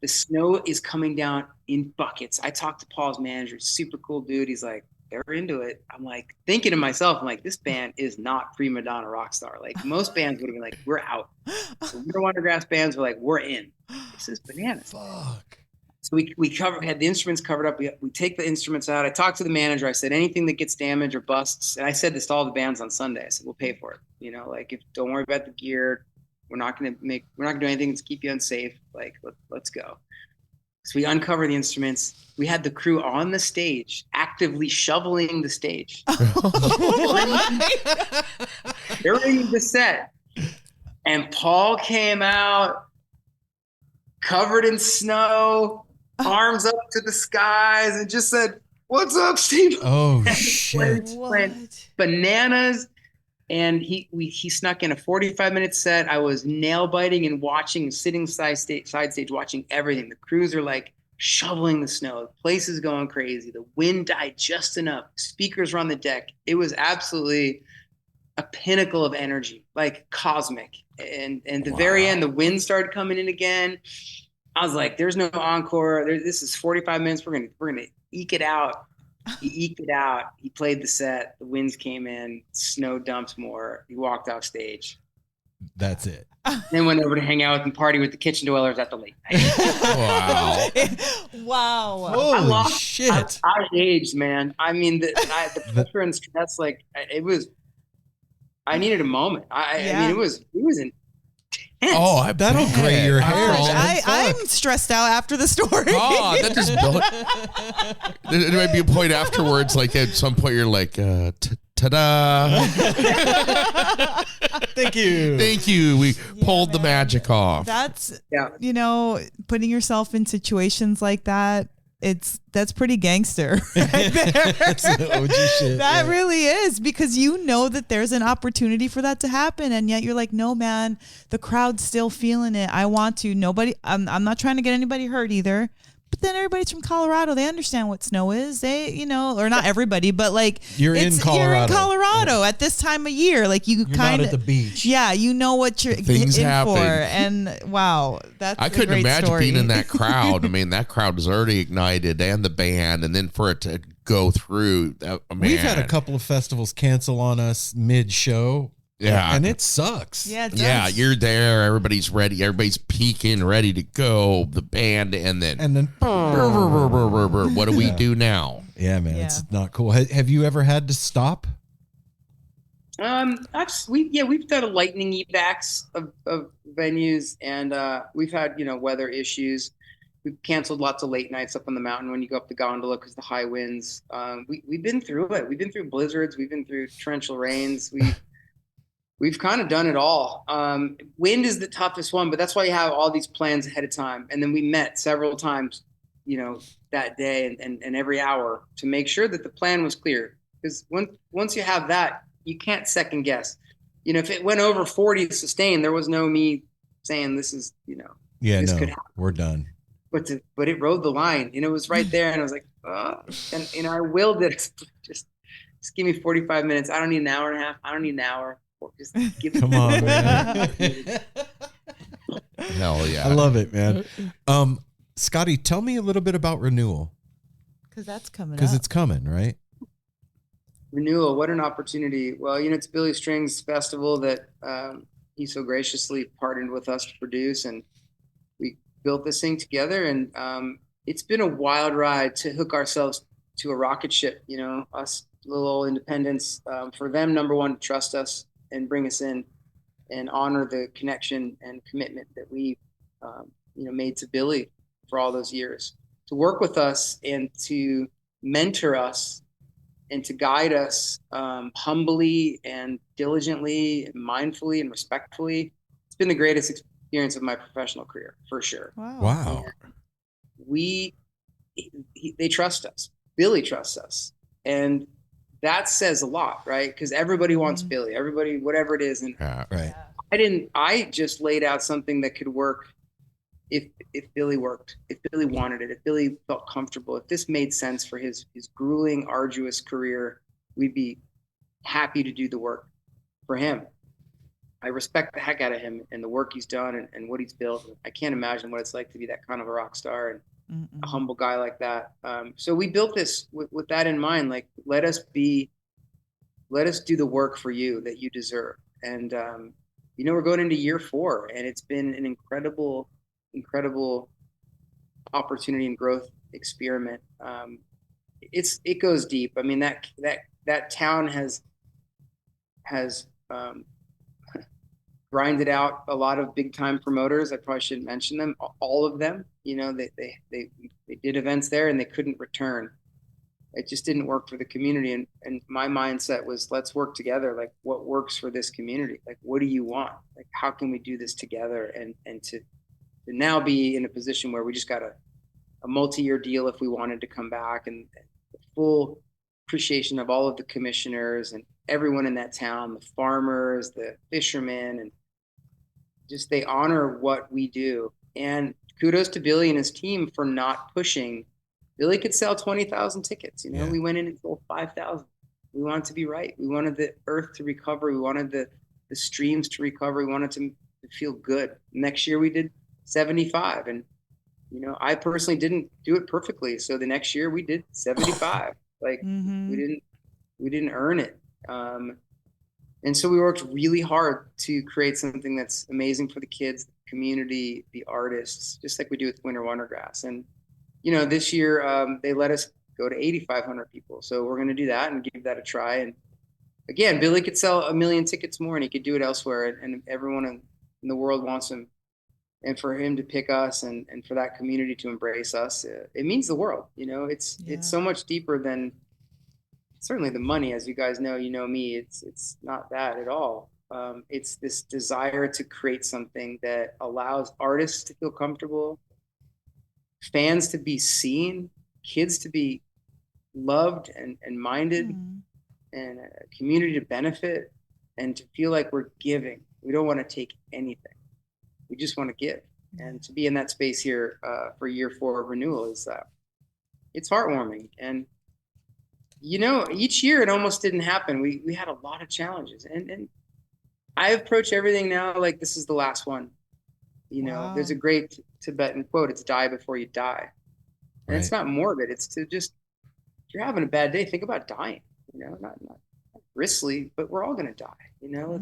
The snow is coming down in buckets. I talked to Paul's manager, super cool dude. He's like, they're into it. I'm like thinking to myself, I'm like, this band is not prima donna rock star. Like most bands would have been like, we're out. So WinterWonderGrass bands were like, we're in. This is bananas. Fuck. So we had the instruments covered up. We take the instruments out. I talked to the manager. I said, anything that gets damaged or busts, and I said this to all the bands on Sunday. I said, we'll pay for it. Like don't worry about the gear. We're not gonna do anything to keep you unsafe. Like let's go. So we uncover the instruments. We had the crew on the stage, actively shoveling the stage. During the set. And Paul came out covered in snow, arms up to the skies, and just said, what's up, Steve? Oh, shit. Went bananas. And he snuck in a 45-minute set. I was nail biting and watching, sitting side stage, watching everything. The crews are like shoveling the snow. The place is going crazy. The wind died just enough. Speakers were on the deck. It was absolutely a pinnacle of energy, like cosmic. And the very end, the wind started coming in again. I was like, there's no encore. This is 45 minutes. We're gonna eke it out. He eked it out. He played the set. The winds came in. Snow dumped more. He walked off stage. That's it. Then went over to hang out and party with the kitchen dwellers at the lake. Wow. Wow. Holy shit. I aged, man. I mean, the pressure and stress, like it was. I needed a moment. I mean, it was intense. Oh, That'll bet. gray your hair. Gosh, I'm stressed out after the story. Oh, that just there might be a point afterwards, like at some point you're like, ta-da. Thank you. Thank you. We pulled the magic off. That's, putting yourself in situations like that. That's pretty gangster right there. That's the OG shit. That really is, because you know that there's an opportunity for that to happen, and yet you're like, no, man, the crowd's still feeling it. I want to. Nobody. I'm not trying to get anybody hurt either. But then everybody's from Colorado. They understand what snow is. They, or not everybody, but like You're in Colorado at this time of year. Like You're kind not of at the beach. Yeah, you know what you're Things in happen. for. And wow, that's I a couldn't great imagine story. being in that crowd. I mean, that crowd was already ignited, and the band, and then for it to go through. We've had a couple of festivals cancel on us mid-show. Yeah. And it sucks. Yeah, it does. Yeah, you're there. Everybody's ready. Everybody's peaking, ready to go. The band, and then what do we do now? Yeah, man, it's not cool. Have you ever had to stop? We've done a lightning evacs of venues, and we've had weather issues. We've canceled lots of late nights up on the mountain when you go up the gondola because the high winds. We've been through it. We've been through blizzards. We've been through torrential rains. We've kind of done it all. Wind is the toughest one, but that's why you have all these plans ahead of time. And then we met several times, that day and every hour to make sure that the plan was clear. Because once you have that, you can't second guess. If it went over 40 sustained, there was no me saying this is, this could happen. We're done. But it rode the line, it was right there. And I was like, and I willed it. Just give me 45 minutes. I don't need an hour and a half. I don't need an hour. Just give Come on, man. Hell yeah. I love it, man. Scotty, tell me a little bit about Renewal. Because that's coming up. Because it's coming, right? Renewal, what an opportunity. Well, it's Billy Strings Festival that he so graciously partnered with us to produce, and we built this thing together, and it's been a wild ride to hook ourselves to a rocket ship, us little old independents, for them, number one, to trust us and bring us in and honor the connection and commitment that we made to Billy for all those years, to work with us and to mentor us and to guide us humbly and diligently and mindfully and respectfully. It's been the greatest experience of my professional career, for sure. Wow. They trust us. Billy trusts us. And that says a lot, right? Because everybody wants Billy, everybody, whatever it is. And Right. I just laid out something that could work if Billy worked, if Billy wanted it, if Billy felt comfortable, if this made sense for his grueling, arduous career, we'd be happy to do the work for him. I respect the heck out of him and the work he's done and what he's built. I can't imagine what it's like to be that kind of a rock star and a humble guy like that. So we built this with that in mind. Like, let us do the work for you that you deserve. And, we're going into year 4, and it's been an incredible opportunity and growth experiment. It goes deep. I mean, that town has grinded out a lot of big time promoters. I probably shouldn't mention them, all of them. They did events there and they couldn't return. It just didn't work for the community. And my mindset was, let's work together. Like, what works for this community? Like, what do you want? Like, how can we do this together? And to now be in a position where we just got a multi-year deal if we wanted to come back, and the full appreciation of all of the commissioners and everyone in that town, the farmers, the fishermen, and just they honor what we do. And kudos to Billy and his team for not pushing. Billy could sell 20,000 tickets. We went in and sold 5,000. We wanted to be right. We wanted the earth to recover. We wanted the streams to recover. We wanted to feel good. Next year we did 75, and I personally didn't do it perfectly. So the next year we did 75. Like we didn't earn it. And so we worked really hard to create something that's amazing for the kids, the community, the artists, just like we do with WinterWonderGrass. And, this year they let us go to 8,500 people. So we're going to do that and give that a try. And again, Billy could sell 1 million tickets more and he could do it elsewhere. And everyone in the world wants him. And for him to pick us and for that community to embrace us, it means the world. It's so much deeper than certainly the money. As you guys know, me, it's not that at all. It's this desire to create something that allows artists to feel comfortable, fans to be seen, kids to be loved and minded, and a community to benefit and to feel like we're giving. We don't want to take anything. We just want to give. And to be in that space here for year 4 of renewal is it's heartwarming. And each year it almost didn't happen. We had a lot of challenges, and I approach everything now like this is the last one. Wow. There's a great Tibetan quote: "It's die before you die," and it's not morbid. It's to just, if you're having a bad day, think about dying. Not grisly, but we're all gonna die.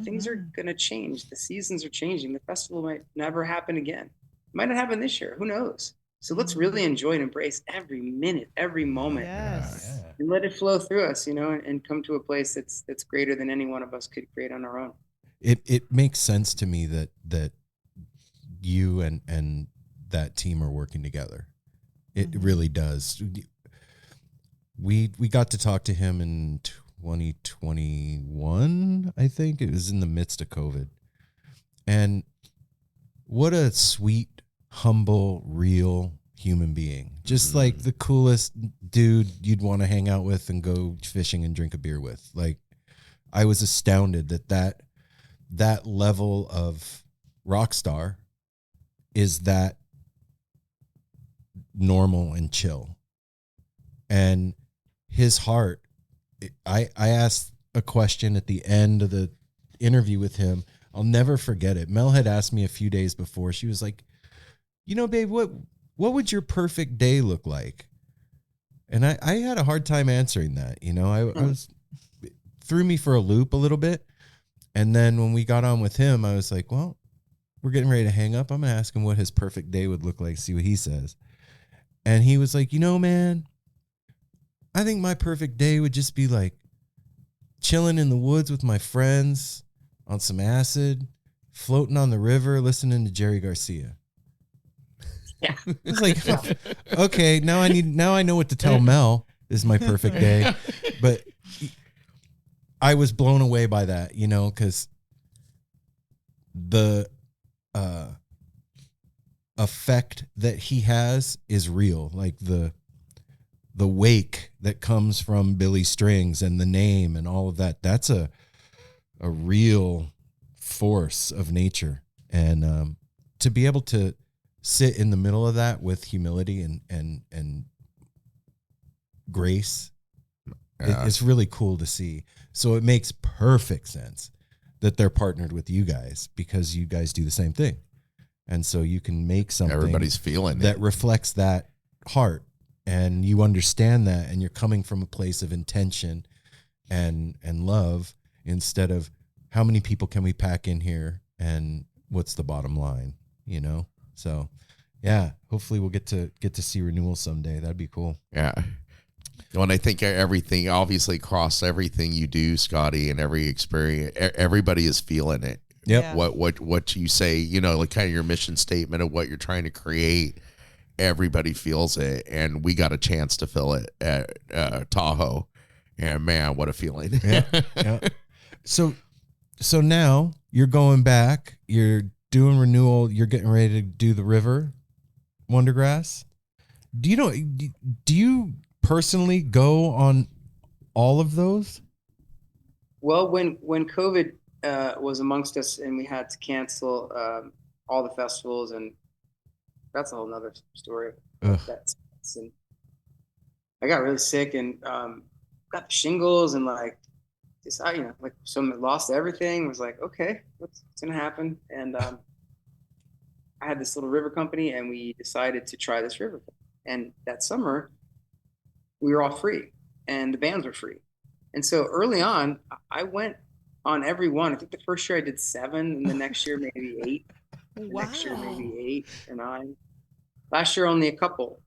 Things are gonna change. The seasons are changing. The festival might never happen again. It might not happen this year. Who knows? So let's really enjoy and embrace every minute, every moment, and let it flow through us, and come to a place that's greater than any one of us could create on our own. It makes sense to me that you and that team are working together. It really does. We got to talk to him in 2021, I think. It was in the midst of COVID. And what a sweet, humble, real human being. Just like the coolest dude you'd want to hang out with and go fishing and drink a beer with. Like, I was astounded that level of rock star is that normal and chill. And his heart, I asked a question at the end of the interview with him. I'll never forget it. Mel had asked me a few days before. She was like, babe, what would your perfect day look like? And I had a hard time answering that. I was, threw me for a loop a little bit. And then when we got on with him, I was like, well, we're getting ready to hang up. I'm going to ask him what his perfect day would look like, see what he says. And he was like, man, I think my perfect day would just be like chilling in the woods with my friends on some acid, floating on the river, listening to Jerry Garcia. Yeah. It's like, okay, now I know what to tell Mel is my perfect day. But I was blown away by that, because the effect that he has is real. Like the wake that comes from Billy Strings and the name and all of that, that's a real force of nature. And to be able to sit in the middle of that with humility and grace, it's really cool to see. So it makes perfect sense that they're partnered with you guys, because you guys do the same thing. And so you can make something everybody's feeling that it. reflects that heart, and you understand that, and you're coming from a place of intention and love, instead of how many people can we pack in here and what's the bottom line, So yeah, hopefully we'll get to see renewal someday. That'd be cool. Yeah. When I think everything, obviously across everything you do, Scotty, and every experience, everybody is feeling it. Yep. Yeah. What you say, like kind of your mission statement of what you're trying to create, everybody feels it. And we got a chance to feel it at Tahoe. And man, what a feeling. Yeah. So now you're going back, you're doing renewal, you're getting ready to do the river, WonderGrass. Do you personally go on all of those? Well, when COVID was amongst us and we had to cancel all the festivals, and that's a whole nother story. And I got really sick and got the shingles, and so lost everything. Was like, okay, what's gonna happen? And I had this little river company, and we decided to try this river. And that summer, we were all free, and the bands were free. And so early on, I went on every one. I think the first year I did 7, and the next year maybe 8. The next year maybe 8 or 9. Last year only a couple,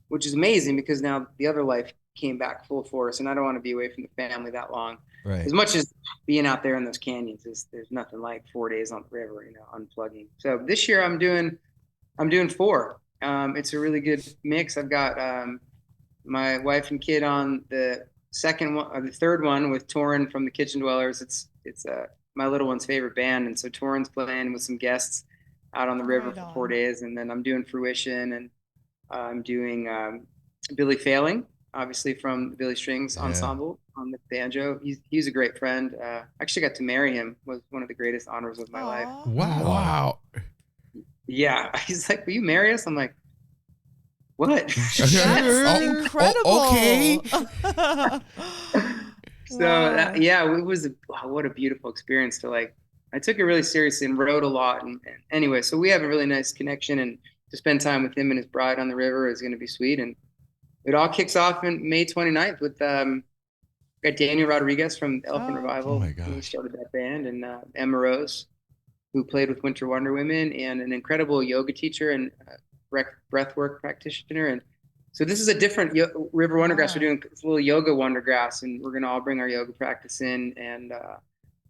which is amazing because now the other life came back full force, and I don't want to be away from the family that long. Right. As much as being out there in those canyons there's nothing like 4 days on the river, unplugging. So this year I'm doing 4. It's a really good mix. I've got my wife and kid on the second one, or the third one with Torin from the Kitchen Dwellers. It's my little one's favorite band, and so Torin's playing with some guests out on the river for 4 days, and then I'm doing Fruition, and I'm doing Billy Failing, obviously from the Billy Strings Ensemble on the banjo. He's a great friend. Actually got to marry him, was one of the greatest honors of my life. Wow. Yeah, he's like, "Will you marry us?" I'm like, "What?" That's incredible. Okay. So it was what a beautiful experience to I took it really seriously and wrote a lot. And anyway, so we have a really nice connection, and to spend time with him and his bride on the river is going to be sweet. And it all kicks off in May 29th with got Daniel Rodriguez from Elephant Revival. Oh my gosh. He started that band, and Emma Rose, who played with Winter Wonder Women, and an incredible yoga teacher and breathwork practitioner. And so this is a different River WonderGrass. We're doing this little yoga WonderGrass, and we're going to all bring our yoga practice in, and a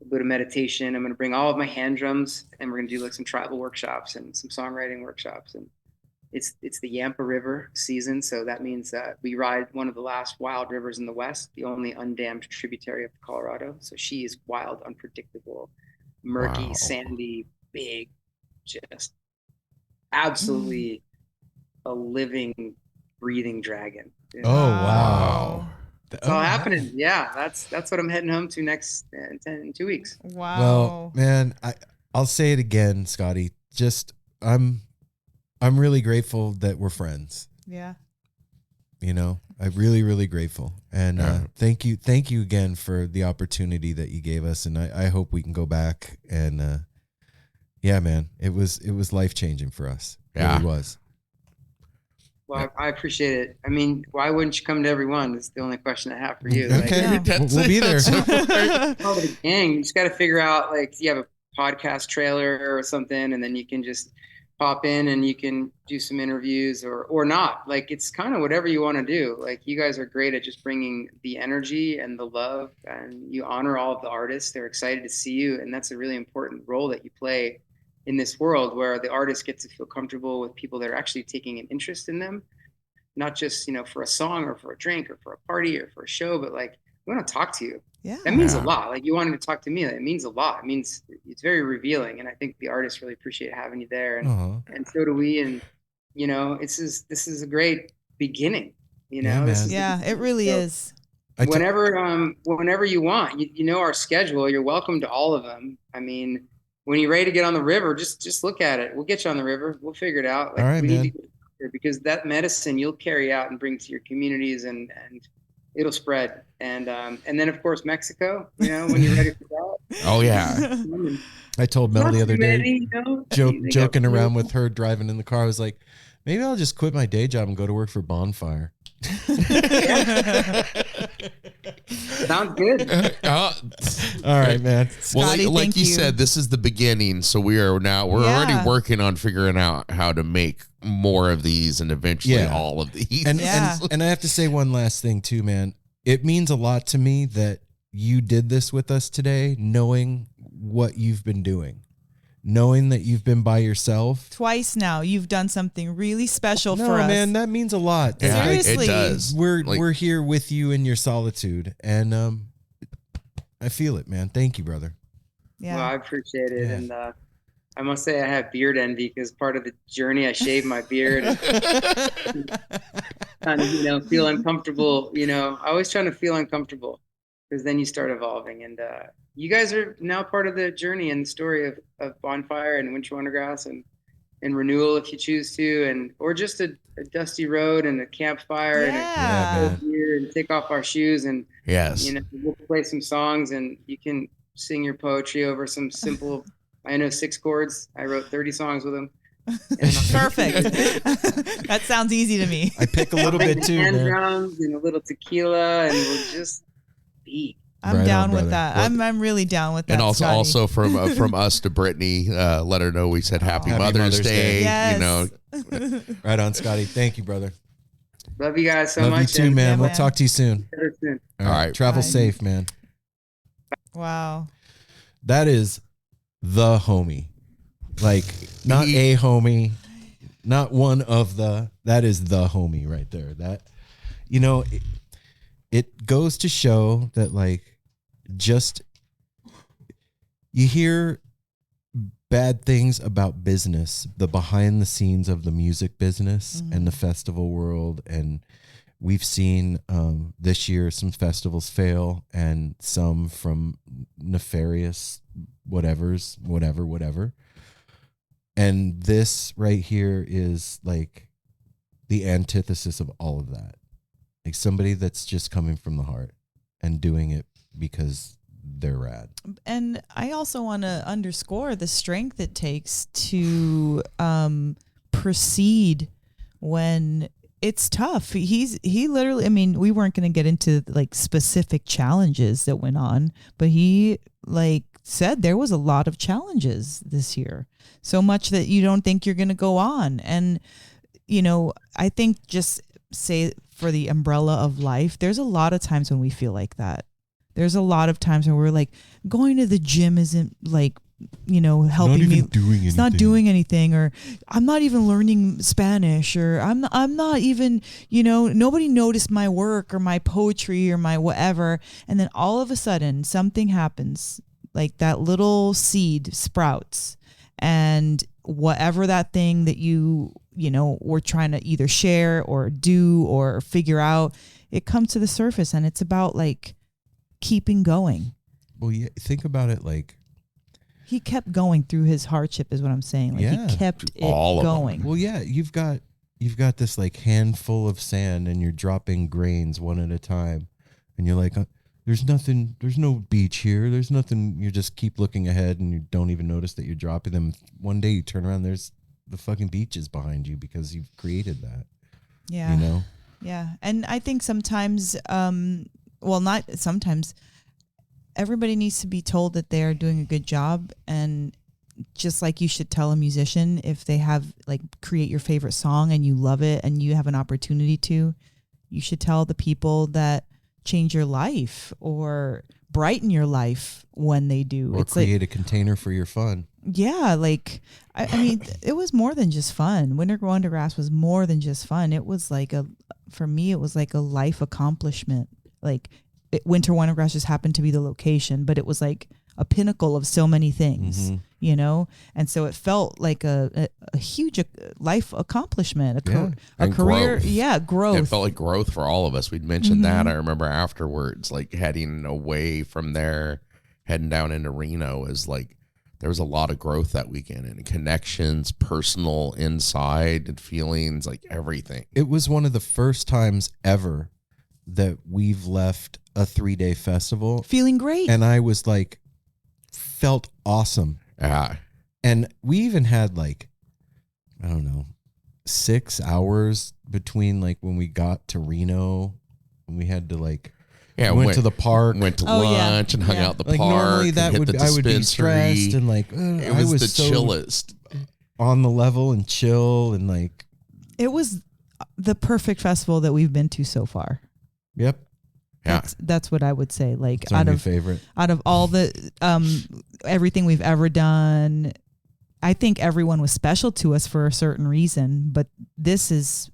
bit of meditation. I'm going to bring all of my hand drums, and we're going to do some tribal workshops and some songwriting workshops. And it's the Yampa River season, so that means we ride one of the last wild rivers in the West, the only undammed tributary of Colorado. So she is wild, unpredictable, murky, sandy, big, just absolutely a living, breathing dragon. Oh wow. It's all happening. Yeah, that's what I'm heading home to next in 2 weeks. Wow. Well, man, I'll say it again, Scotty. Just I'm really grateful that we're friends. Yeah. I'm really, really grateful. And thank you again for the opportunity that you gave us. And I hope we can go back and yeah, man, it was life-changing for us. It really was. Well, I appreciate it. I mean, why wouldn't you come to every one? That's the only question I have for you. Okay, we'll be there. Part of the gang. You just got to figure out, you have a podcast trailer or something, and then you can just pop in and you can do some interviews or not. It's kind of whatever you want to do. You guys are great at just bringing the energy and the love, and you honor all of the artists. They're excited to see you, and that's a really important role that you play in this world, where the artists get to feel comfortable with people that are actually taking an interest in them, not just for a song or for a drink or for a party or for a show, but we want to talk to you. Yeah, that means a lot. You wanting to talk to me, it means a lot. It means it's very revealing, and I think the artists really appreciate having you there, and so do we. And this is a great beginning. Yeah, it really is. Whenever you want, our schedule. You're welcome to all of them. I mean, when you're ready to get on the river, just look at it. We'll get you on the river. We'll figure it out. All right, we man. need to get here, because that medicine you'll carry out and bring to your communities, and it'll spread. And then of course Mexico. When you're ready for that. Oh yeah. I told Mel the other day, They joking around with her driving in the car. I was like, maybe I'll just quit my day job and go to work for Bonfire. Sounds good. All right, man. Scotty, well, like thank you you. said, this is the beginning. So we're already working on figuring out how to make more of these and eventually all of these. And I have to say one last thing too, man. It means a lot to me that you did this with us today, knowing what you've been doing. Knowing that you've been by yourself. Twice now, you've done something really special for us. No, man, that means a lot. Yeah, Seriously. it does. We're here with you in your solitude, and I feel it, man. Thank you, brother. Yeah. Well, I appreciate it, Yeah. and I must say I have beard envy, because part of the journey I shaved my beard and kind of feel uncomfortable. I always trying to feel uncomfortable, because then you start evolving, and you guys are now part of the journey and the story of Bonfire and WinterWonderGrass and renewal, if you choose to, or just a dusty road and a campfire and a beer, and take off our shoes, and we'll play some songs, and you can sing your poetry over some simple. I know 6 chords. I wrote 30 songs with them. Perfect. That sounds easy to me. I pick a little bit too, hand man. drums and a little tequila, and we'll just beat. I'm Right down on, with brother. that. I'm really down with that. And also, Scotty. also from us to Brittany, let her know we said Happy Mother's Day. Yes. You know, Right on, Scotty. Thank you, brother. Love you guys so Love much. you too, man. Yeah, We'll man. talk to you soon. Soon. All All right. right. Travel Bye. safe, man. Wow. That is the homie. Like, not a homie, not one of the. That is the homie right there. That, you know, it goes to show that, like, just you hear bad things about business, the behind the scenes of the music business and the festival world. And we've seen this year some festivals fail and some from nefarious whatever. And this right here is like the antithesis of all of that. Like somebody that's just coming from the heart and doing it because they're rad. And I also want to underscore the strength it takes to proceed when it's tough. He literally, I mean, we weren't going to get into like specific challenges that went on, but he like said there was a lot of challenges this year, so much that you don't think you're going to go on. And, you know, I think just say for the umbrella of life, there's a lot of times when we feel like that. There's a lot of times when we're like, going to the gym isn't like, you know, helping me. It's not doing anything, or I'm not even learning Spanish, or I'm not even, you know, nobody noticed my work or my poetry or my whatever. And then all of a sudden something happens, like that little seed sprouts, and whatever that thing that you know, were trying to either share or do or figure out, it comes to the surface, and it's about like keeping going. Well, yeah, think about it like he kept going through his hardship is what I'm saying. Like Yeah. he kept it All of them. going. well, yeah, you've got this like handful of sand and you're dropping grains one at a time and you're like, there's no beach here. There's nothing. You just keep looking ahead and you don't even notice that you're dropping them. One day you turn around, there's the fucking beaches behind you because you've created that. Yeah. You know? Yeah. And I think sometimes, well, not sometimes, everybody needs to be told that they are doing a good job. And just like you should tell a musician if they have like create your favorite song and you love it and you have an opportunity to, you should tell the people that change your life or brighten your life when they do. Or it's create like, a container for your fun. yeah, like I mean, it was more than just fun. WinterWonderGrass was more than just fun. It was like for me, it was like a life accomplishment. Like WinterWonderGrass just happened to be the location, but it was like a pinnacle of so many things, you know? And so it felt like a huge life accomplishment, a And career. growth. Yeah, growth. It felt like growth for all of us. We'd mentioned that. I remember afterwards, like heading away from there, heading down into Reno, is like there was a lot of growth that weekend and connections, personal inside and feelings, like everything. It was one of the first times ever that we've left a 3-day festival Feeling great. and I was like, felt awesome. Yeah. And we even had like, I don't know, 6 hours between like when we got to Reno and we had to like, Yeah, went to the park. went to Oh, yeah. lunch and hung Yeah. out the Like park. normally and that hit would the I would be dispensary. stressed and like It I was was the so chillest. on the level and chill and like, It was the perfect festival that we've been to so far. yep, Yeah. That's what I would say. Like it's our new favorite. out of all the everything we've ever done, I think everyone was special to us for a certain reason, but this is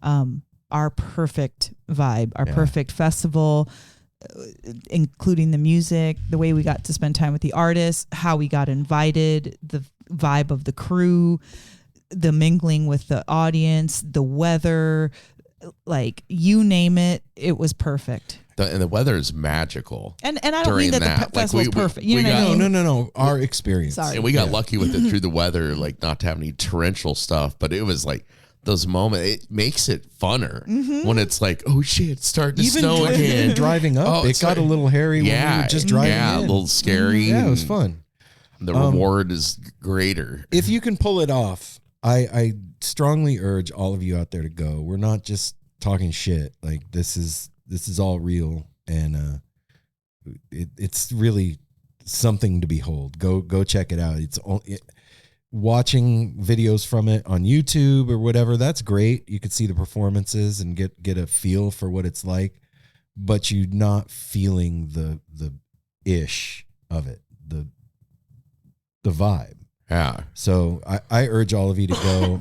our perfect vibe, our Yeah. perfect festival, including the music, the way we got to spend time with the artists, how we got invited, the vibe of the crew, the mingling with the audience, the weather, like you name it, it was perfect. And the weather is magical. And I don't During mean that that, the like, festival's we perfect. You know what I got- mean? No. Our experience. Sorry. And we got lucky with it through the weather, like not to have any torrential stuff, but it was like those moments, it makes it funner when it's like, oh shit, it's starting to Even snow again. driving up, Oh, it it's got a like- little hairy when we were just driving yeah, in. a little scary. Yeah, it was and fun. The reward is greater. If you can pull it off, I strongly urge all of you out there to go. We're not just talking shit. Like this is all real, and it's really something to behold. Go check it out. Watching videos from it on YouTube or whatever, that's great. You could see the performances and get a feel for what it's like, but you're not feeling the ish of it, the vibe. Yeah. So I urge all of you to go.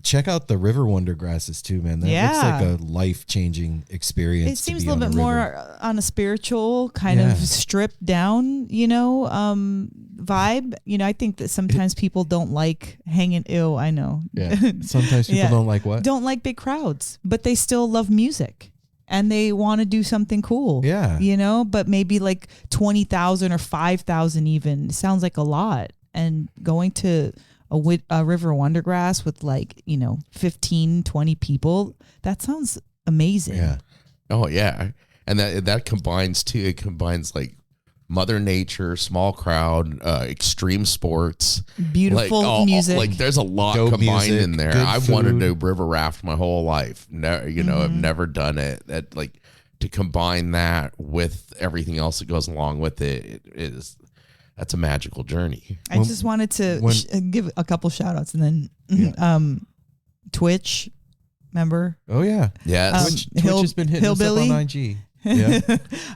Check out the WinterWonderGrasses too, man. That looks like a life-changing experience. It seems a little bit more on a spiritual kind of stripped down, vibe. I think that sometimes people don't like hanging. Ew, I know. Yeah. Sometimes people don't like what? Don't like big crowds, but they still love music and they want to do something cool. Yeah. But maybe like 20,000 or 5,000 even. It sounds like a lot. And going to a WinterWonderGrass with 15, 20 people, that sounds amazing. Yeah. Oh yeah. And that combines too. It combines like Mother Nature, small crowd, extreme sports, beautiful music. Like there's a lot combined music, in there. I've wanted to river raft my whole life. I've never done it. That to combine that with everything else that goes along with that's a magical journey. I just wanted to give a couple shout outs and then Twitch, remember? Oh yeah. Yes. Twitch has been hitting Hillbilly. us up on IG. Yeah.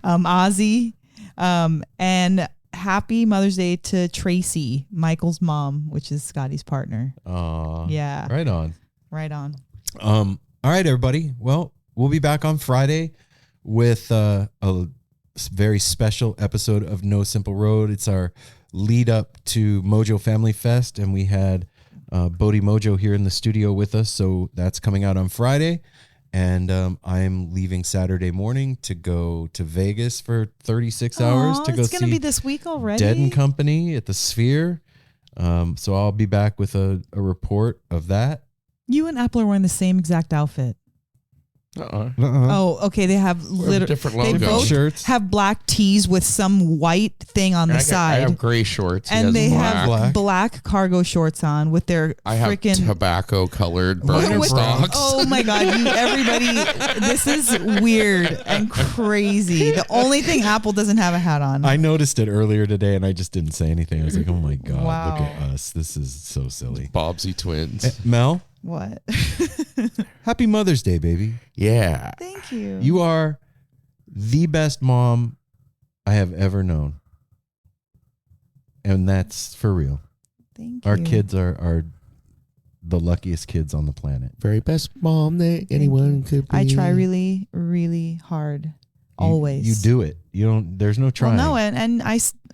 Ozzy. And happy Mother's Day to Tracy, Michael's mom, which is Scotty's partner. Oh. Yeah. Right on. Right on. All right, everybody. Well, we'll be back on Friday with a very special episode of No Simple Road. It's our lead up to Mojo Family Fest, and we had Bodhi Mojo here in the studio with us, so that's coming out on Friday. And I'm leaving Saturday morning to go to Vegas for 36 hours to go it's gonna see be this week already. Dead and Company at the Sphere. So I'll be back with a report of that. You and Apple are wearing the same exact outfit. Oh, okay. They have different they logos. both Shirts. have black tees with some white thing on the I side. have gray shorts. He and has they black. have black cargo shorts on with their I have freaking tobacco colored Birkenstocks. Oh my God, everybody, this is weird and crazy. The only thing Apple doesn't have a hat on. I noticed it earlier today and I just didn't say anything. I was like, oh my God, Wow. look at us. This is so silly. Bobsy twins. Mel, What? happy Mother's Day, baby. Yeah. Thank you. You are the best mom I have ever known. And that's for real. Thank you. Our kids are the luckiest kids on the planet. Very best mom that anyone could be. I try really, really hard. Always. You do it. There's no trying. Well, no, and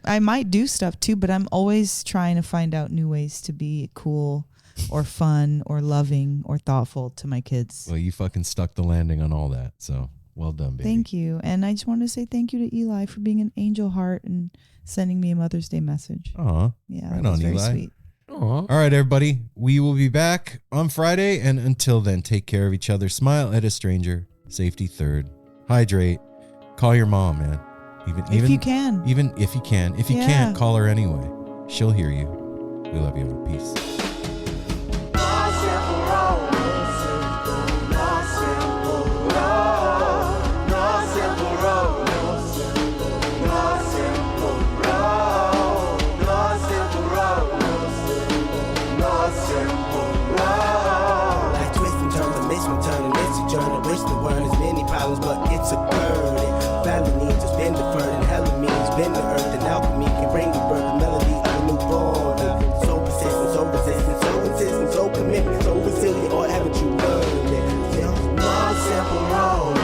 I might do stuff too, but I'm always trying to find out new ways to be cool or fun or loving or thoughtful to my kids. Well, you fucking stuck the landing on all that. So well done, baby. Thank you. And I just wanted to say thank you to Eli for being an angel heart and sending me a Mother's Day message. Aw. Yeah, Right that was on, very Eli. sweet. Aww. All right, everybody. We will be back on Friday. And until then, take care of each other. Smile at a stranger. Safety third. Hydrate. Call your mom, man. If you can. Even if you can. If you Yeah. can't, call her anyway. She'll hear you. We love you. Peace. But it's a burden. Family needs has been deferred, and hella means been the earth, and alchemy can bring the birth, the melody of a newborn. So persistent, so resistant, so insistent, so commitment, so resilient, or haven't you learned it? No simple road.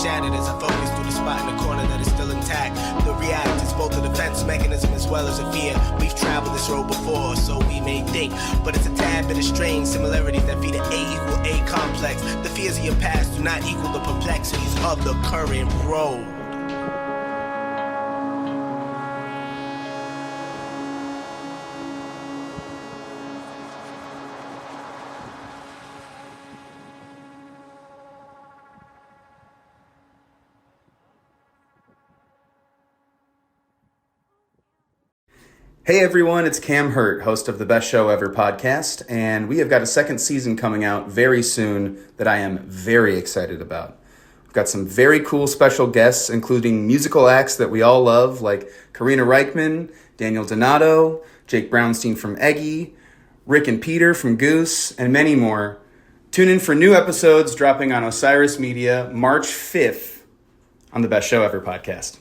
Shattered as I focus through the spot in the corner that is still intact. The reality is both a defense mechanism as well as a fear. We've traveled this road before, so we may think, but it's a tad bit of strange similarities that feed an A equal A complex. The fears of your past do not equal the perplexities of the current road. Hey everyone, it's Cam Hurt, host of the Best Show Ever podcast, and we have got a second season coming out very soon that I am very excited about. We've got some very cool special guests, including musical acts that we all love, like Karina Reichman, Daniel Donato, Jake Brownstein from Eggy, Rick and Peter from Goose, and many more. Tune in for new episodes dropping on Osiris Media March 5th on the Best Show Ever podcast.